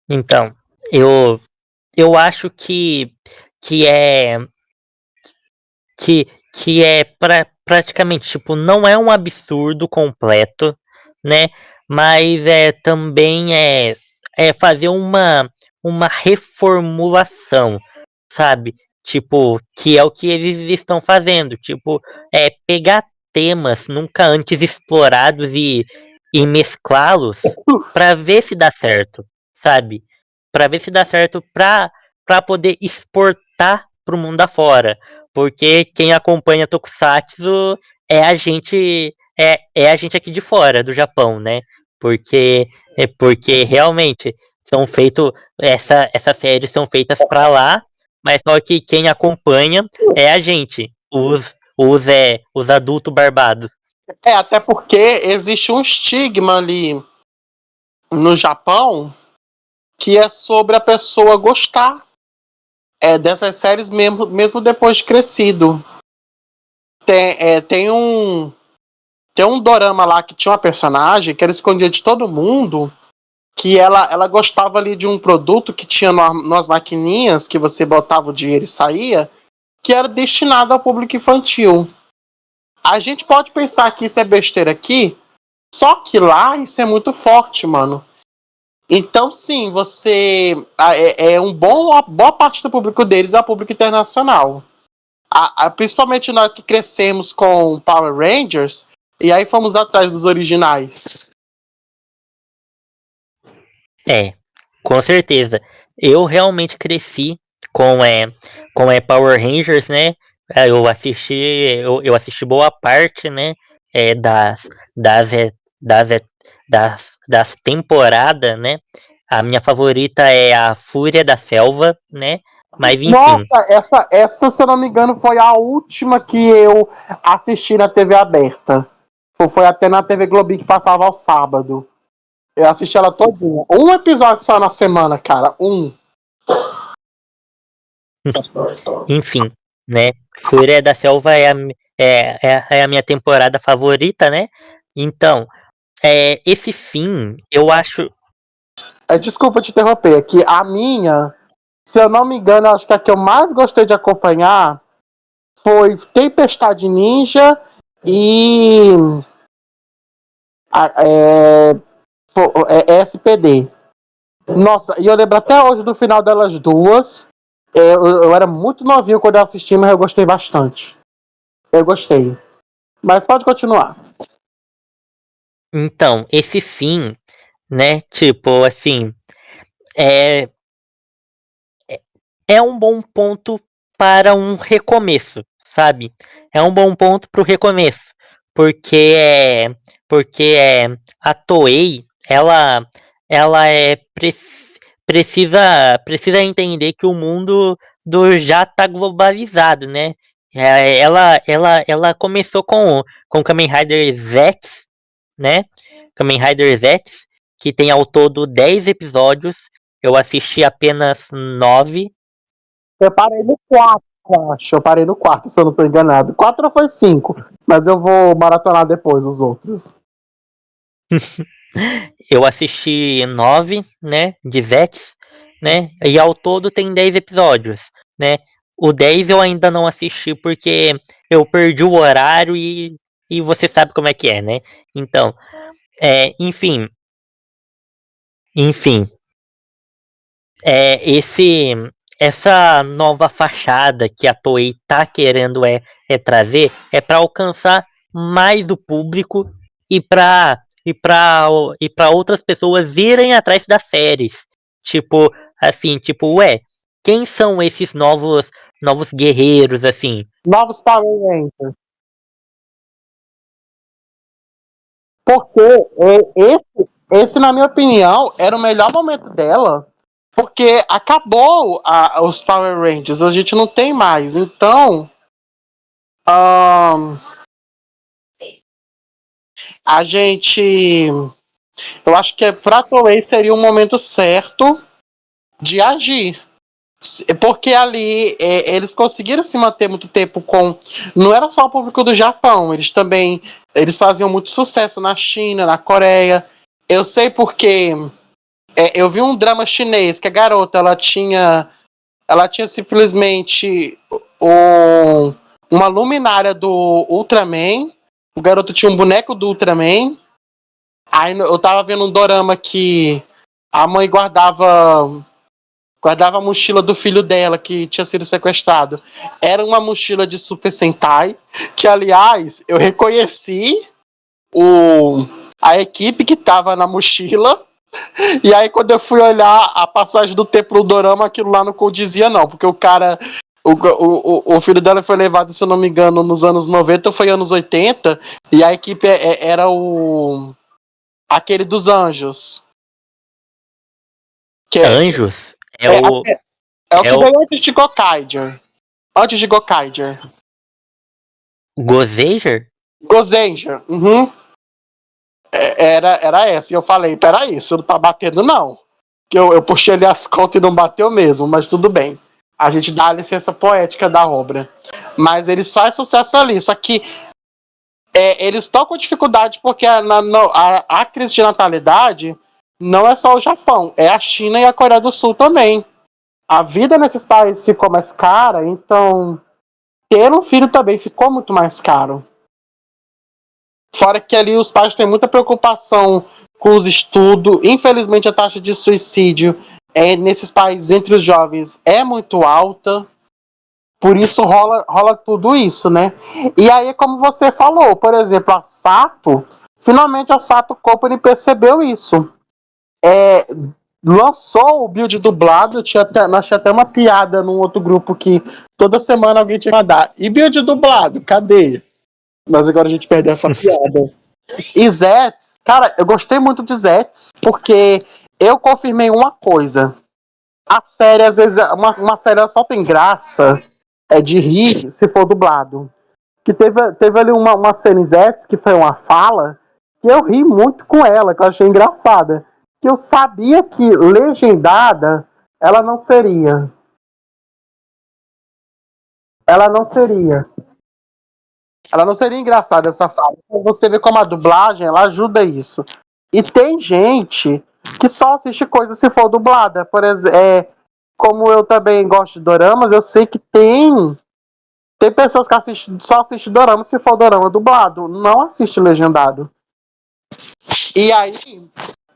Então, eu eu acho que é que é praticamente, tipo, não é um absurdo completo, né? Mas também é fazer uma reformulação, sabe? Tipo, que é o que eles estão fazendo, tipo, pegar temas nunca antes explorados e mesclá-los para ver se dá certo, sabe? Para ver se dá certo para poder exportar pro mundo afora. Porque quem acompanha Tokusatsu é a gente aqui de fora do Japão, né? Porque realmente são feitos essas séries são feitas para lá, mas só que quem acompanha é a gente, os adultos barbados. Até porque existe um estigma ali no Japão que é sobre a pessoa gostar dessas séries mesmo depois de crescido. Tem um dorama lá que tinha uma personagem que era escondida de todo mundo, que ela gostava ali de um produto que tinha nas maquininhas que você botava o dinheiro e saía, que era destinado ao público infantil. A gente pode pensar que isso é besteira aqui, só que lá isso é muito forte, mano. Então, sim, você. Uma boa parte do público deles é o público internacional. Principalmente nós que crescemos com Power Rangers, e aí fomos atrás dos originais. É, com certeza. Eu realmente cresci com Power Rangers, né? Eu assisti boa parte, né? Das, é, das, é, das temporadas, né? A minha favorita é a Fúria da Selva, né? Mas Nossa, enfim. essa, se eu não me engano, foi a última que eu assisti na TV aberta. Foi até na TV Globinho que passava ao sábado. Eu assisti ela todinha. Um episódio só na semana, cara. Um. Enfim, né? Fúria da Selva é a minha temporada favorita, né? Então, esse fim, eu acho. Desculpa te interromper, que a minha, se eu não me engano, acho que a que eu mais gostei de acompanhar foi Tempestade Ninja e é, SPD. Nossa, e eu lembro até hoje do final delas duas. Eu era muito novinho quando eu assisti, mas eu gostei bastante. Eu gostei. Mas pode continuar. Então, esse fim, né? Tipo, assim, é, é um bom ponto para um recomeço, sabe? É um bom ponto para o recomeço, porque a Toei, ela precisa entender que o mundo já tá globalizado, né? Ela começou com Kamen Rider Z, né? Kamen Rider Z, que tem ao todo 10 episódios. Eu assisti apenas 9. Eu parei no 4, acho. Eu parei no 4, se eu não tô enganado. 4 ou foi 5, mas eu vou maratonar depois os outros. Eu assisti 9, né, de Vets, né, e ao todo tem 10 episódios, né. O 10 eu ainda não assisti porque eu perdi o horário e você sabe como é que é, né. Então, enfim, enfim, esse essa nova fachada que a Toei tá querendo trazer é para alcançar mais o público e para outras pessoas irem atrás das séries. Tipo, assim, tipo, quem são esses novos guerreiros assim? Novos Power Rangers. Porque esse, na minha opinião, era o melhor momento dela. Porque acabou os Power Rangers, a gente não tem mais. Então, a gente. Eu acho que pra Toei seria o momento certo de agir. Porque ali eles conseguiram se manter muito tempo com. Não era só o público do Japão, eles também. Eles faziam muito sucesso na China, na Coreia. Eu sei porque eu vi um drama chinês que a garota ela tinha simplesmente uma luminária do Ultraman. O garoto tinha um boneco do Ultraman. Aí eu tava vendo um dorama que a mãe guardava a mochila do filho dela que tinha sido sequestrado. Era uma mochila de Super Sentai, que aliás eu reconheci a equipe que tava na mochila. E aí quando eu fui olhar a passagem do tempo no dorama, aquilo lá não condizia não, porque o cara o filho dela foi levado, se eu não me engano, nos anos 90 ou foi anos 80, e a equipe era aquele dos Anjos. Que Anjos é é, o. é o É que o veio antes de Gokaiger. Antes de Gokaiger. Gozeja? Gozenger. Uhum. Era essa. E eu falei, peraí, isso não tá batendo não. Que eu puxei ali as contas e não bateu mesmo, mas tudo bem. A gente dá a licença poética da obra. Mas eles fazem sucesso ali. Só que eles estão com dificuldade porque a crise de natalidade não é só o Japão, é a China e a Coreia do Sul também. A vida nesses países ficou mais cara, então ter um filho também ficou muito mais caro. Fora que ali os pais têm muita preocupação com os estudos. Infelizmente a taxa de suicídio nesses países entre os jovens é muito alta. Por isso rola tudo isso, né? E aí, como você falou, por exemplo, a Sato, finalmente a Sato Company percebeu isso. Lançou o build dublado, nós tinha até uma piada num outro grupo que toda semana alguém tinha que mandar. E build dublado, cadê? Mas agora a gente perdeu essa piada. E Zets, cara, eu gostei muito de Zets, porque eu confirmei uma coisa. A série, às vezes, uma série só tem graça de rir se for dublado. Que teve ali uma cena em Zets, que foi uma fala, que eu ri muito com ela, que eu achei engraçada. Que eu sabia que legendada ela não seria. Ela não seria. Ela não seria engraçada essa fala. Você vê como a dublagem ela ajuda isso. E tem gente que só assiste coisa se for dublada. Por exemplo, como eu também gosto de doramas, eu sei que tem pessoas que só assistem dorama se for dorama dublado. Não assiste legendado. E aí,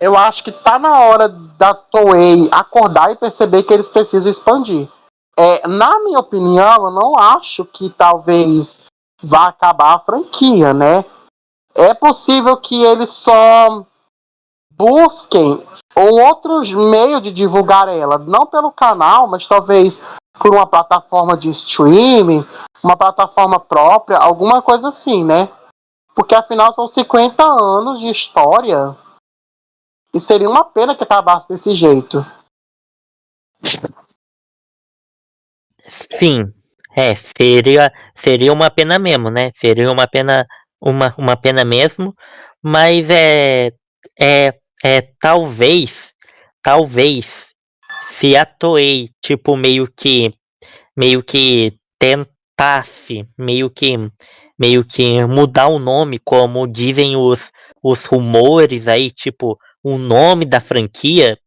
eu acho que tá na hora da Toei acordar e perceber que eles precisam expandir. Na minha opinião, eu não acho que talvez vá acabar a franquia, né? É possível que eles só busquem um outro meio de divulgar ela, não pelo canal, mas talvez por uma plataforma de streaming, uma plataforma própria, alguma coisa assim, né? Porque afinal são 50 anos de história e seria uma pena que acabasse desse jeito. Sim, seria uma pena mesmo, né? Seria uma pena mesmo, mas talvez, se a Toei, tipo, meio que tentasse, meio que mudar o nome, como dizem os rumores aí, tipo, o nome da franquia.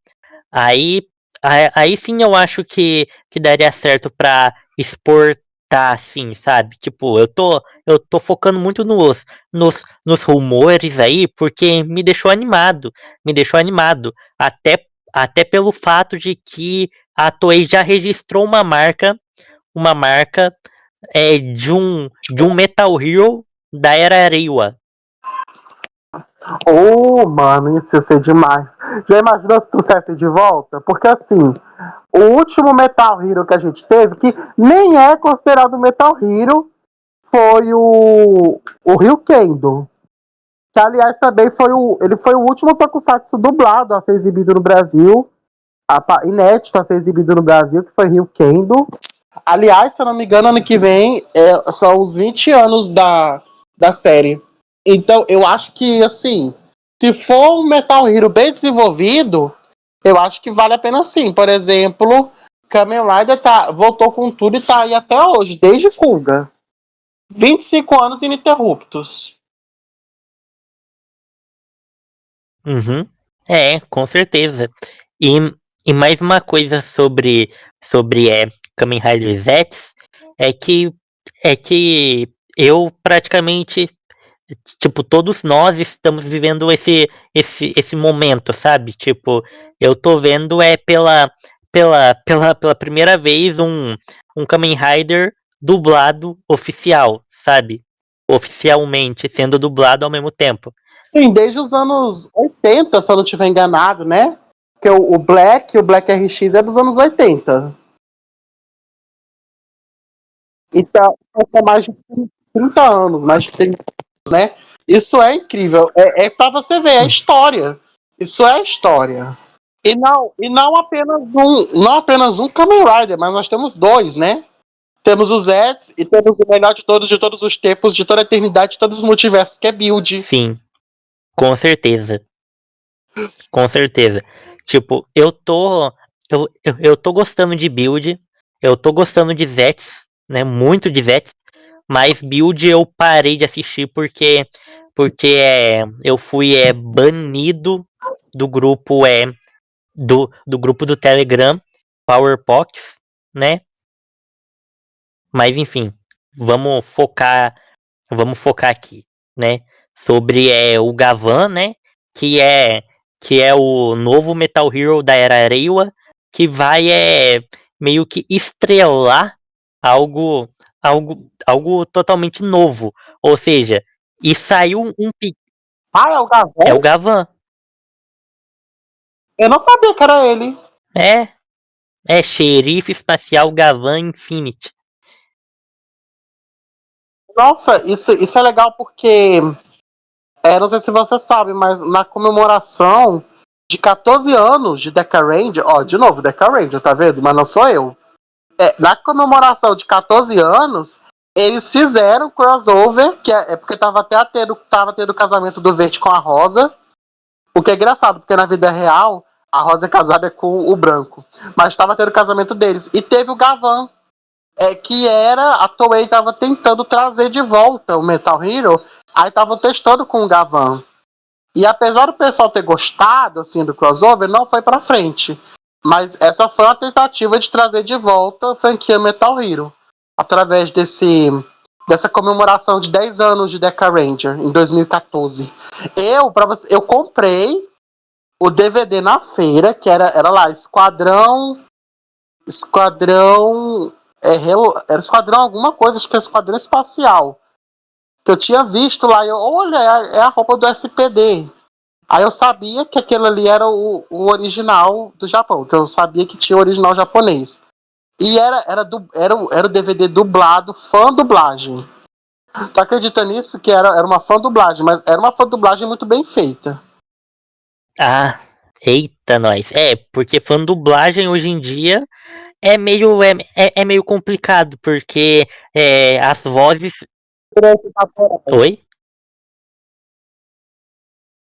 Aí, aí sim eu acho que daria certo pra exportar, assim, sabe? Tipo, eu tô focando muito nos rumores aí, porque me deixou animado, até pelo fato de que a Toei já registrou uma marca de um Metal Hero da era Reiwa. Oh, mano, isso ia ser demais. Já imaginou se trouxesse de volta? Porque assim, o último Metal Hero que a gente teve, que nem é considerado Metal Hero, foi o Rio Kendo. Que, aliás, também ele foi o último tokusatsu dublado a ser exibido no Brasil, inédito a ser exibido no Brasil, que foi Rio Kendo. Aliás, se eu não me engano, ano que vem são os 20 anos da série. Então, eu acho que, assim, se for um Metal Hero bem desenvolvido, eu acho que vale a pena sim. Por exemplo, Kamen Rider voltou com tudo e tá aí até hoje, desde Kuga. 25 anos ininterruptos. Uhum. É, com certeza. E, e mais uma coisa sobre Kamen Rider Z é que eu praticamente, tipo, todos nós estamos vivendo esse momento, sabe? Tipo, eu tô vendo pela primeira vez um Kamen Rider dublado oficial, sabe? Oficialmente sendo dublado ao mesmo tempo. Sim, desde os anos 80, se eu não estiver enganado, né? Porque o Black RX é dos anos 80. Então, são mais de 30 anos, mais de 30 anos, né? Isso é incrível. É para você ver, é história. Isso é história. E não apenas um Kamen Rider, mas nós temos dois, né? Temos o Zets e temos o melhor de todos os tempos, de toda a eternidade, de todos os multiversos, que é Build. Sim, com certeza. Com certeza. Tipo, eu tô gostando de Build, eu tô gostando de Zets, né? Muito de Zets, mas Build eu parei de assistir porque eu fui banido do grupo do grupo do Telegram PowerPox, né? Mas enfim, vamos focar vamos focar aqui, né? Sobre o Gavan, né? Que é que é o novo Metal Hero da era Reiwa, que vai meio que estrelar algo algo totalmente novo. Ou seja, e saiu Ah, é o é o Gavão? Gavan. Eu não sabia que era ele. É, é Xerife Espacial Gavan Infinity. Nossa, isso é legal porque, não sei se você sabe, mas na comemoração de 14 anos de Deca Ranger, ó, de novo, Deca Ranger, tá vendo? Mas não sou eu. Na comemoração de 14 anos, eles fizeram crossover, que é porque tava tendo o casamento do Verde com a Rosa, o que é engraçado, porque na vida real, a Rosa é casada com o Branco. Mas estava tendo o casamento deles. E teve o Gavan, que era, a Toei tava tentando trazer de volta o Metal Hero, aí estavam testando com o Gavan. E apesar do pessoal ter gostado assim do crossover, não foi pra frente. Mas essa foi uma tentativa de trazer de volta a franquia Metal Hero, através dessa comemoração de 10 anos de Deca Ranger em 2014. Eu comprei o DVD na feira, que era lá, Esquadrão. Era Esquadrão alguma coisa, acho que é Esquadrão Espacial. Que eu tinha visto lá, olha, é a roupa do SPD. Aí eu sabia que aquele ali era o original do Japão, que eu sabia que tinha o original japonês. E era o DVD dublado, fã dublagem. Tu acredita nisso? Que era uma fã dublagem, mas era uma fã dublagem muito bem feita. Ah, eita nós. É, porque fã dublagem hoje em dia é meio complicado, porque as vozes. Oi?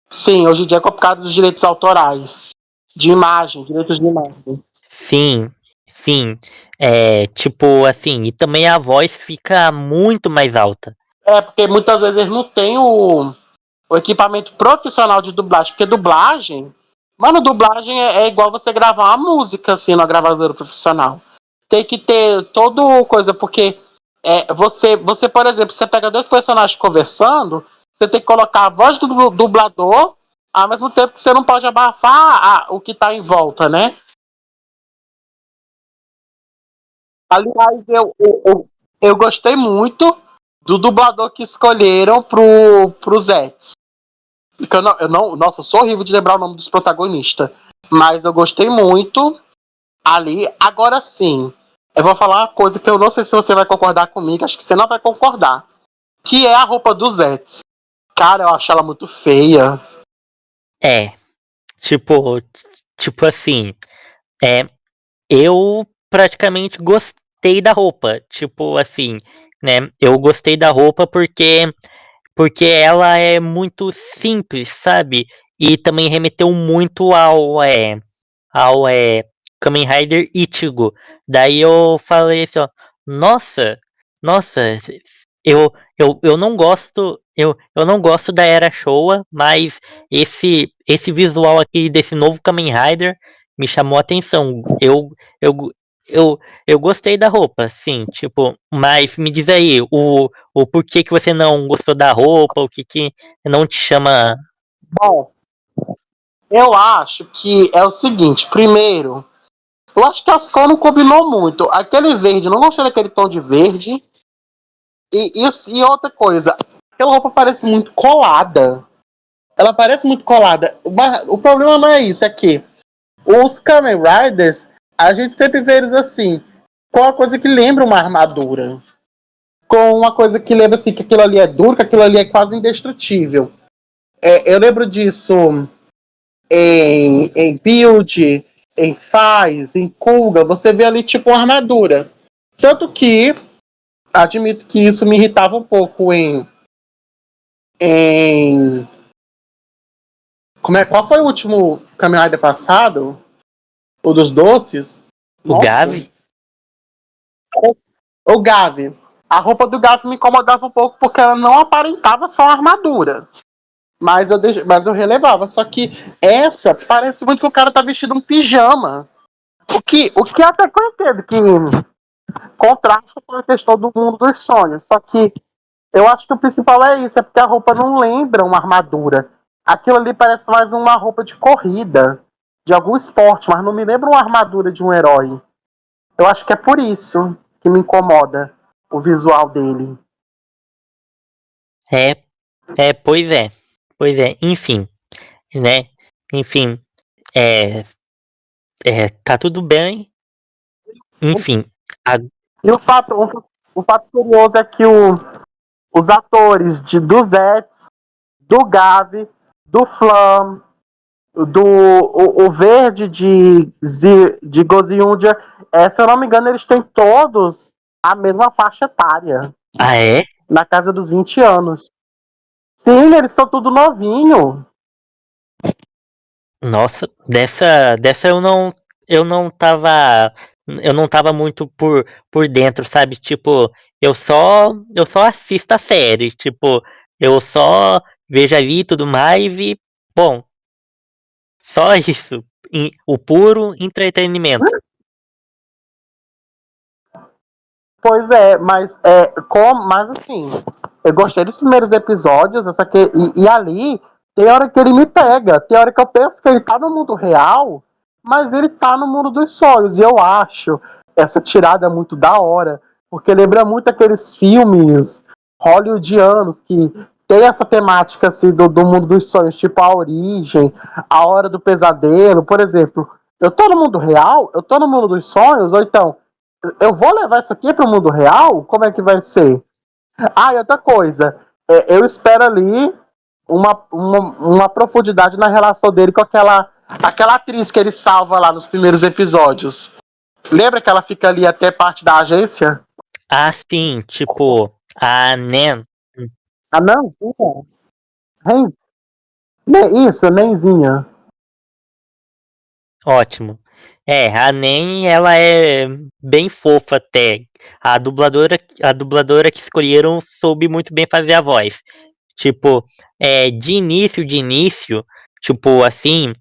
Sim, hoje em dia é complicado dos direitos autorais. De imagem, direitos de imagem. Sim, sim. É, tipo assim, e também a voz fica muito mais alta. Porque muitas vezes eles não têm o equipamento profissional de dublagem. Porque dublagem. Mano, dublagem é igual você gravar uma música assim na gravadora profissional. Tem que ter todo coisa, porque você, por exemplo, você pega dois personagens conversando, você tem que colocar a voz do dublador, ao mesmo tempo que você não pode abafar o que tá em volta, né? Aliás, eu gostei muito do dublador que escolheram pro Zets. Porque nossa, eu sou horrível de lembrar o nome dos protagonistas. Mas eu gostei muito ali. Agora sim, eu vou falar uma coisa que eu não sei se você vai concordar comigo, acho que você não vai concordar. Que é a roupa do Zets. Cara, eu acho ela muito feia. É, tipo, tipo assim, é, eu praticamente gostei da roupa, tipo assim, né? Eu gostei da roupa porque ela é muito simples, sabe? E também remeteu muito ao Kamen Rider Ichigo. Daí eu falei assim, ó, nossa, nossa, eu não gosto, eu não gosto da Era Showa, mas esse visual aqui desse novo Kamen Rider me chamou a atenção. Eu, eu, eu gostei da roupa, sim, tipo, mas me diz aí, o porquê que você não gostou da roupa, o que que não te chama. Bom, eu acho que é o seguinte, primeiro, eu acho que as cores não combinou muito. Aquele verde, eu não gostei daquele tom de verde. E outra coisa, aquela roupa parece muito colada. Ela parece muito colada. O problema não é isso, é que os Kamen Riders, a gente sempre vê eles assim, com uma coisa que lembra uma armadura. Com uma coisa que lembra assim, que aquilo ali é duro, que aquilo ali é quase indestrutível. Eu lembro disso em Build, em Faz, em Kuga, você vê ali tipo uma armadura. Tanto que, admito que isso me irritava um pouco em qual foi o último Kamen Rider passado? O dos doces? O Nossa. Gavi? O Gavi. A roupa do Gavi me incomodava um pouco porque ela não aparentava só armadura. Mas eu relevava. Só que essa parece muito que o cara tá vestido um pijama. O que até que eu entendo que contrasta com a questão do mundo dos sonhos. Só que eu acho que o principal é isso, é porque a roupa não lembra uma armadura. Aquilo ali parece mais uma roupa de corrida, de algum esporte, mas não me lembra uma armadura de um herói. Eu acho que é por isso que me incomoda o visual dele. É, pois é. Pois é, enfim, né? Enfim, é, tá tudo bem. Enfim, a- E o fato curioso é que os atores do Zets, do Gavi, do Flam, o Verde de Goziundia, se eu não me engano, eles têm todos a mesma faixa etária, é? na casa dos 20 anos. Sim, eles são tudo novinho. Nossa, dessa eu não tava muito por dentro, sabe? Tipo, eu só assisto a série, tipo, eu só vejo ali e tudo mais e, bom, só isso. O puro entretenimento. Pois é, mas assim, eu gostei dos primeiros episódios, e ali tem hora que ele me pega, tem hora que eu penso que ele tá no mundo real, mas ele tá no mundo dos sonhos, e eu acho essa tirada muito da hora, porque lembra muito aqueles filmes hollywoodianos que tem essa temática assim do mundo dos sonhos, tipo A Origem, A Hora do Pesadelo, por exemplo. Eu tô no mundo real? Eu tô no mundo dos sonhos? Ou então, eu vou levar isso aqui para o mundo real? Como é que vai ser? Ah, e outra coisa, eu espero ali uma profundidade na relação dele com aquela atriz que ele salva lá nos primeiros episódios. Lembra que ela fica ali até parte da agência? Ah, sim, tipo, a Nen. Ah, não? Ren, isso, Nenzinha. Ótimo. A Nen, ela é bem fofa até. A dubladora que escolheram soube muito bem fazer a voz. Tipo, de início, tipo, assim,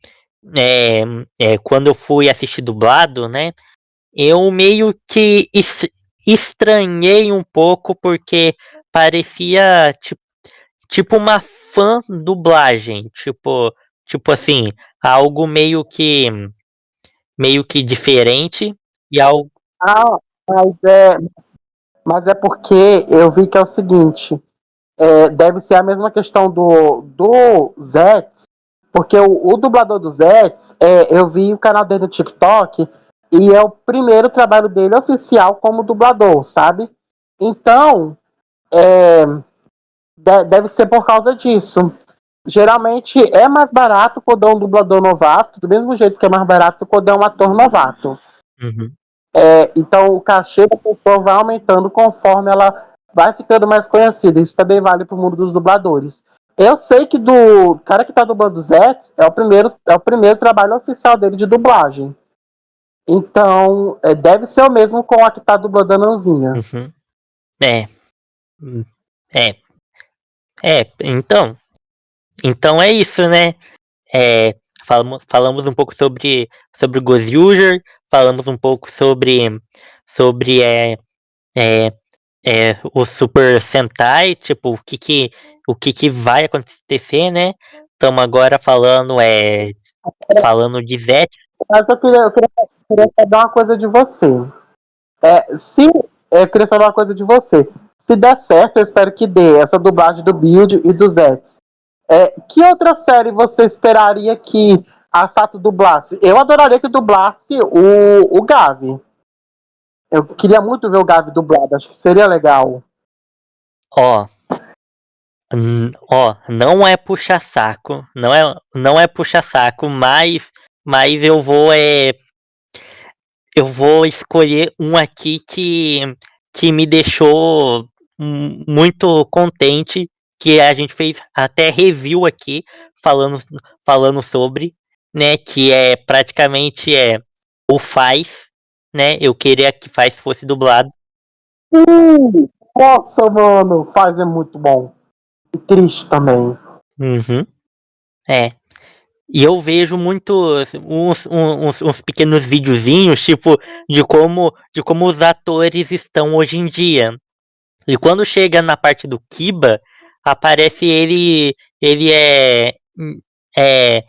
é, quando eu fui assistir dublado, né, eu meio que estranhei um pouco porque parecia, tipo uma fã dublagem, tipo assim, algo meio que diferente e algo. Ah, mas é porque eu vi que é o seguinte, deve ser a mesma questão do Zex, porque o dublador do Zex, eu vi o canal dele no TikTok, e é o primeiro trabalho dele oficial como dublador, sabe? Então, Deve ser por causa disso. Geralmente é mais barato quando é um dublador novato, do mesmo jeito que é mais barato quando é um ator novato. Uhum. Então o cachê da pessoa vai aumentando conforme ela vai ficando mais conhecida. Isso também vale para o mundo dos dubladores. Eu sei que do cara que tá dublando o Zets é o primeiro trabalho oficial dele de dublagem. Então, deve ser o mesmo com a que tá dublando a Nanzinha. Uhum. É. É. Então é isso, né? Falamos um pouco sobre o Ghost User, falamos um pouco sobre é, o Super Sentai, tipo, o que vai acontecer, né? Estamos agora falando de Zet. Mas eu queria saber uma coisa de você. Eu queria saber uma coisa de você. Se der certo, eu espero que dê essa dublagem do Build e do Zets. Que outra série você esperaria que a Sato dublasse? Eu adoraria que dublasse o Gavi. Eu queria muito ver o Gavi dublado, acho que seria legal. Ó, não é puxa saco, não é puxa saco, mas eu vou escolher um aqui que me deixou muito contente, que a gente fez até review aqui falando sobre, né, que é praticamente o Faz, né? Eu queria que Faz fosse dublado. Nossa, mano, Faz é muito bom. E triste também. Uhum, é. E eu vejo muitos uns pequenos videozinhos, tipo, de como os atores estão hoje em dia. E quando chega na parte do Kiba, aparece ele é,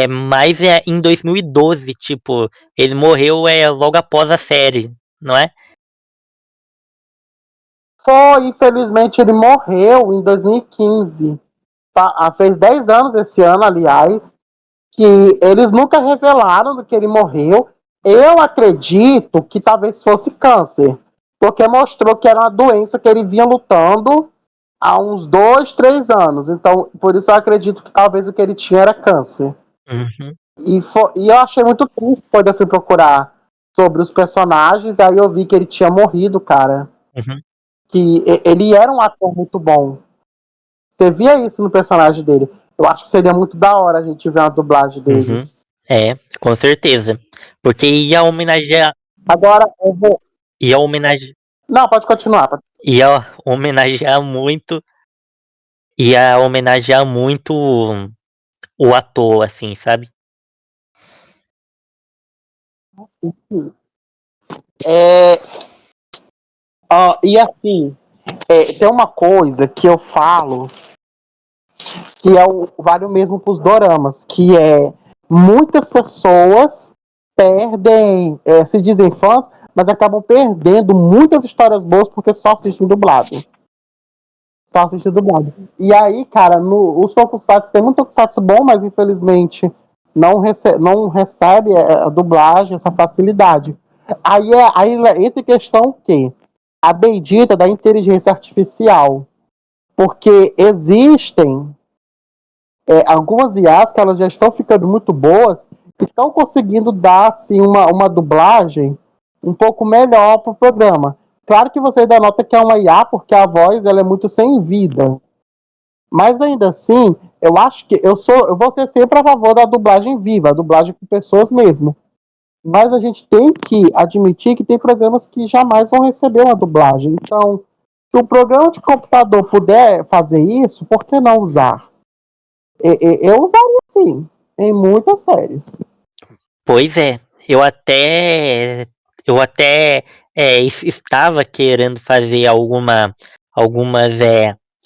mais em 2012, tipo, ele morreu logo após a série, não é? Foi, infelizmente, ele morreu em 2015. Fez 10 anos esse ano, aliás, que eles nunca revelaram do que ele morreu. Eu acredito que talvez fosse câncer, porque mostrou que era uma doença que ele vinha lutando há uns 2, 3 anos. Então, por isso eu acredito que talvez o que ele tinha era câncer. Uhum, E eu achei muito triste quando eu fui procurar sobre os personagens, aí eu vi que ele tinha morrido, cara. uhum, Que ele era um ator muito bom. Você via isso no personagem dele. Eu acho que seria muito da hora a gente ver uma dublagem uhum. deles. Com certeza. Porque Agora, eu vou. ia homenagear, Não, pode continuar. ia homenagear muito, ia homenagear muito o ator, assim, sabe? É, e assim, tem uma coisa que eu falo que vale o mesmo para os doramas, que é muitas pessoas perdem, se dizem fãs, mas acabam perdendo muitas histórias boas porque só assistem dublado. Só assistem dublado. E aí, cara, os tokusatsu, tem muito tokusatsu bom, mas infelizmente não recebe a dublagem, essa facilidade. Aí entra em questão o quê? A bendita da inteligência artificial. Porque existem algumas IAs que elas já estão ficando muito boas e estão conseguindo dar assim, uma dublagem um pouco melhor para o programa. Claro que você ainda nota que é uma IA porque a voz ela é muito sem vida. Mas ainda assim, eu acho que eu vou ser sempre a favor da dublagem viva, a dublagem com pessoas mesmo. Mas a gente tem que admitir que tem programas que jamais vão receber uma dublagem. Então, se o programa de computador puder fazer isso, por que não usar? Eu usaria sim, em muitas séries. Pois é, eu até estava querendo fazer algumas,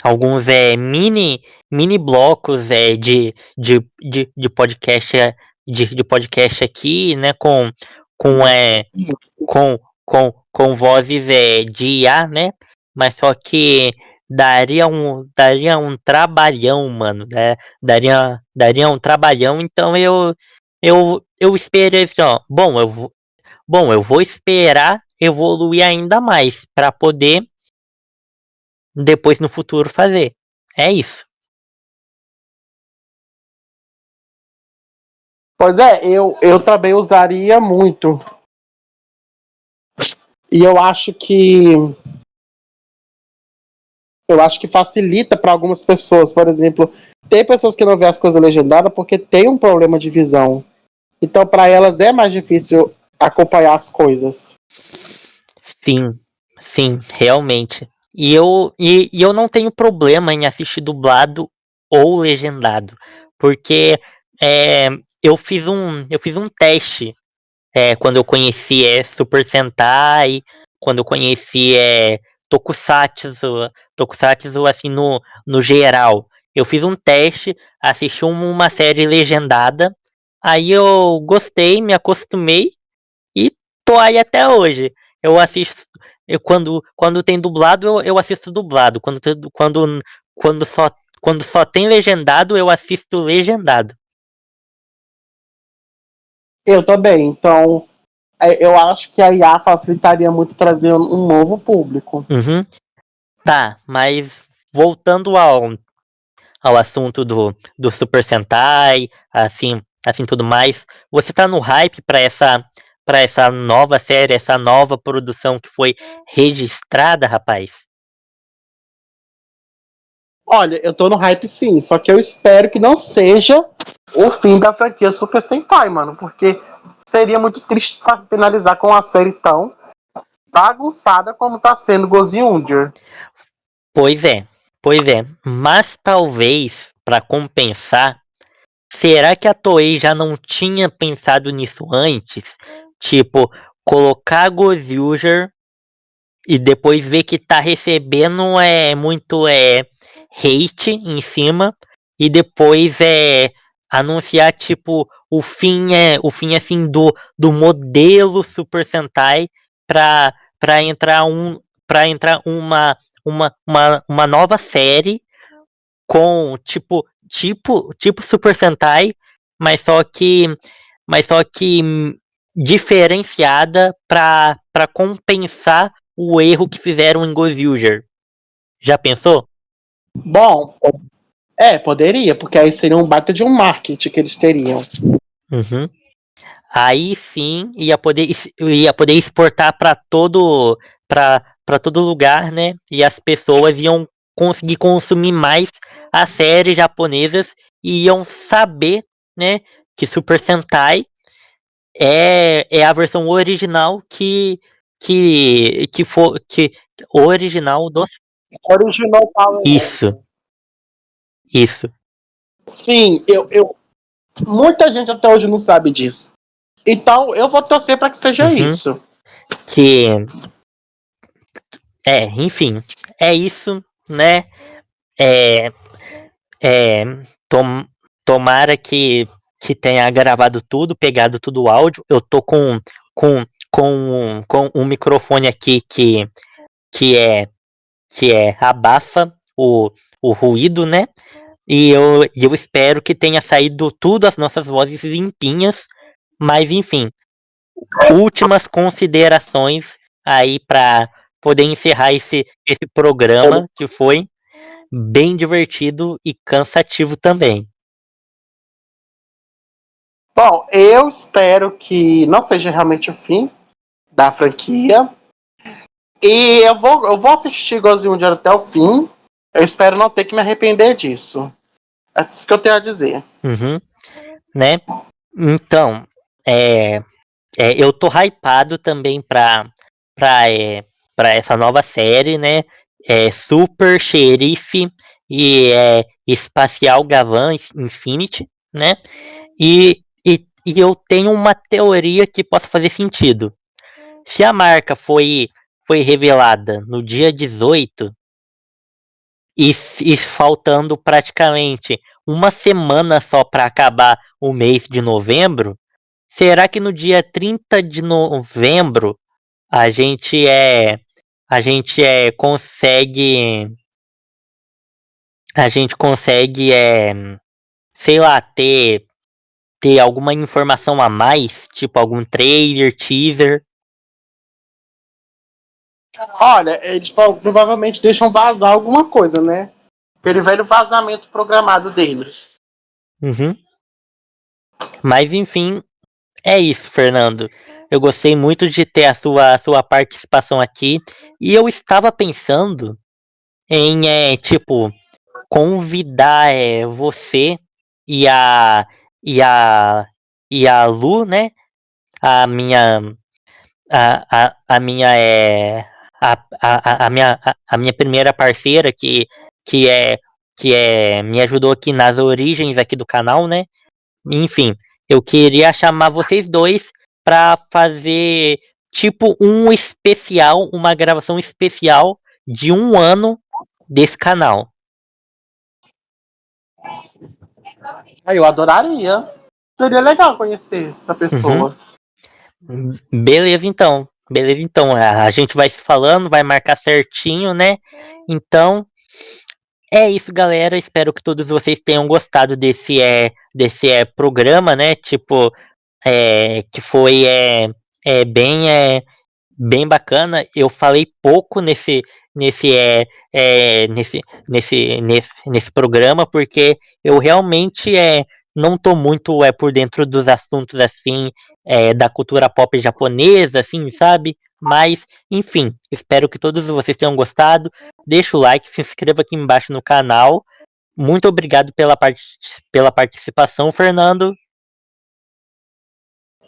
alguns mini blocos de podcast, de podcast aqui, né, com vozes de IA, né? Mas só que daria um trabalhão, mano, né? Daria um trabalhão, então eu esperei assim, ó. Bom, eu vou esperar evoluir ainda mais para poder depois no futuro fazer. É isso. Pois é, eu também usaria muito. E eu acho que facilita para algumas pessoas. Por exemplo, tem pessoas que não vê as coisas legendadas porque tem um problema de visão. Então, para elas é mais difícil acompanhar as coisas. Sim, sim, realmente. E eu não tenho problema em assistir dublado ou legendado, porque é, eu fiz um teste quando eu conheci Super Sentai, quando eu conheci Tokusatsu assim no geral. Eu fiz um teste, assisti uma série legendada, aí eu gostei, me acostumei e tô aí até hoje. Eu assisto, quando tem dublado, eu assisto dublado. Quando só, quando só tem legendado, eu assisto legendado. Eu também. Então, eu acho que a IA facilitaria muito trazer um novo público. Uhum. Tá, mas voltando ao assunto do Super Sentai, assim tudo mais, você tá no hype pra essa nova série, essa nova produção que foi registrada, rapaz? Olha, eu tô no hype sim, só que eu espero que não seja o fim da franquia Super Sentai, mano, porque seria muito triste finalizar com uma série tão bagunçada como tá sendo Goziundir. Pois é, pois é. Mas talvez, pra compensar, será que a Toei já não tinha pensado nisso antes? Tipo, colocar Gozyuger e depois ver que tá recebendo muito hate em cima e depois anunciar tipo o fim assim do modelo Super Sentai para entrar para entrar uma nova série com tipo Super Sentai, mas só que mas só que diferenciada para compensar o erro que fizeram em Gozyuger. Já pensou? Bom, poderia, porque aí seria um baita de um marketing que eles teriam. Uhum. Aí sim ia poder exportar para todo lugar, né? E as pessoas iam conseguir consumir mais as séries japonesas e iam saber, né, que Super Sentai é a versão original que for que o original do Original Power isso, Ranger. isso. Sim, muita gente até hoje não sabe disso. Então, eu vou torcer para que seja Uhum. isso. Que enfim, é isso, né? É, é, tom, tomara que tenha gravado tudo, pegado tudo o áudio. Eu tô com um microfone aqui que é que abafa o ruído, né? E eu espero que tenha saído tudo as nossas vozes limpinhas, mas enfim, últimas considerações aí para poder encerrar esse programa que foi bem divertido e cansativo também. Bom, eu espero que não seja realmente o fim da franquia. E eu vou assistir Gozinho de até o fim. Eu espero não ter que me arrepender disso. É tudo que eu tenho a dizer. Uhum, né? Então, é, eu tô hypado também pra essa nova série, né? Super Xerife e Espacial Gavan Infinity, né? E eu tenho uma teoria que possa fazer sentido. Se a marca foi revelada no dia 18 e faltando praticamente uma semana só para acabar o mês de novembro, será que no dia 30 de novembro a gente consegue sei lá, ter alguma informação a mais, tipo algum trailer, teaser? Olha, eles provavelmente deixam vazar alguma coisa, né? Aquele velho vazamento programado deles. Uhum. Mas enfim, é isso, Fernando. Eu gostei muito de ter a sua participação aqui. E eu estava pensando em, tipo, convidar você e a, e a, e a Lu, né? A minha, a minha, a minha primeira parceira que é, me ajudou aqui nas origens aqui do canal, né? Enfim, eu queria chamar vocês dois para fazer tipo um especial, uma gravação especial de 1 ano desse canal. Aí eu adoraria. Seria legal conhecer essa Uhum. pessoa. Beleza, então. Beleza, então. A gente vai se falando, vai marcar certinho, né? Então, é isso, galera. Espero que todos vocês tenham gostado desse programa, né? Tipo, que foi bem bem bacana. Eu falei pouco nesse é, é, nesse, nesse programa porque eu realmente não tô muito por dentro dos assuntos assim da cultura pop japonesa, assim, sabe? Mas, enfim, espero que todos vocês tenham gostado. Deixa o like, se inscreva aqui embaixo no canal. Muito obrigado pela participação, Fernando.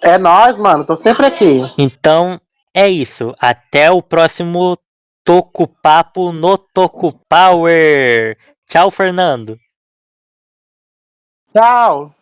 É nóis, mano. Tô sempre aqui. Então, é isso. Até o próximo Toco Papo no Toco Power. Tchau, Fernando. Tchau.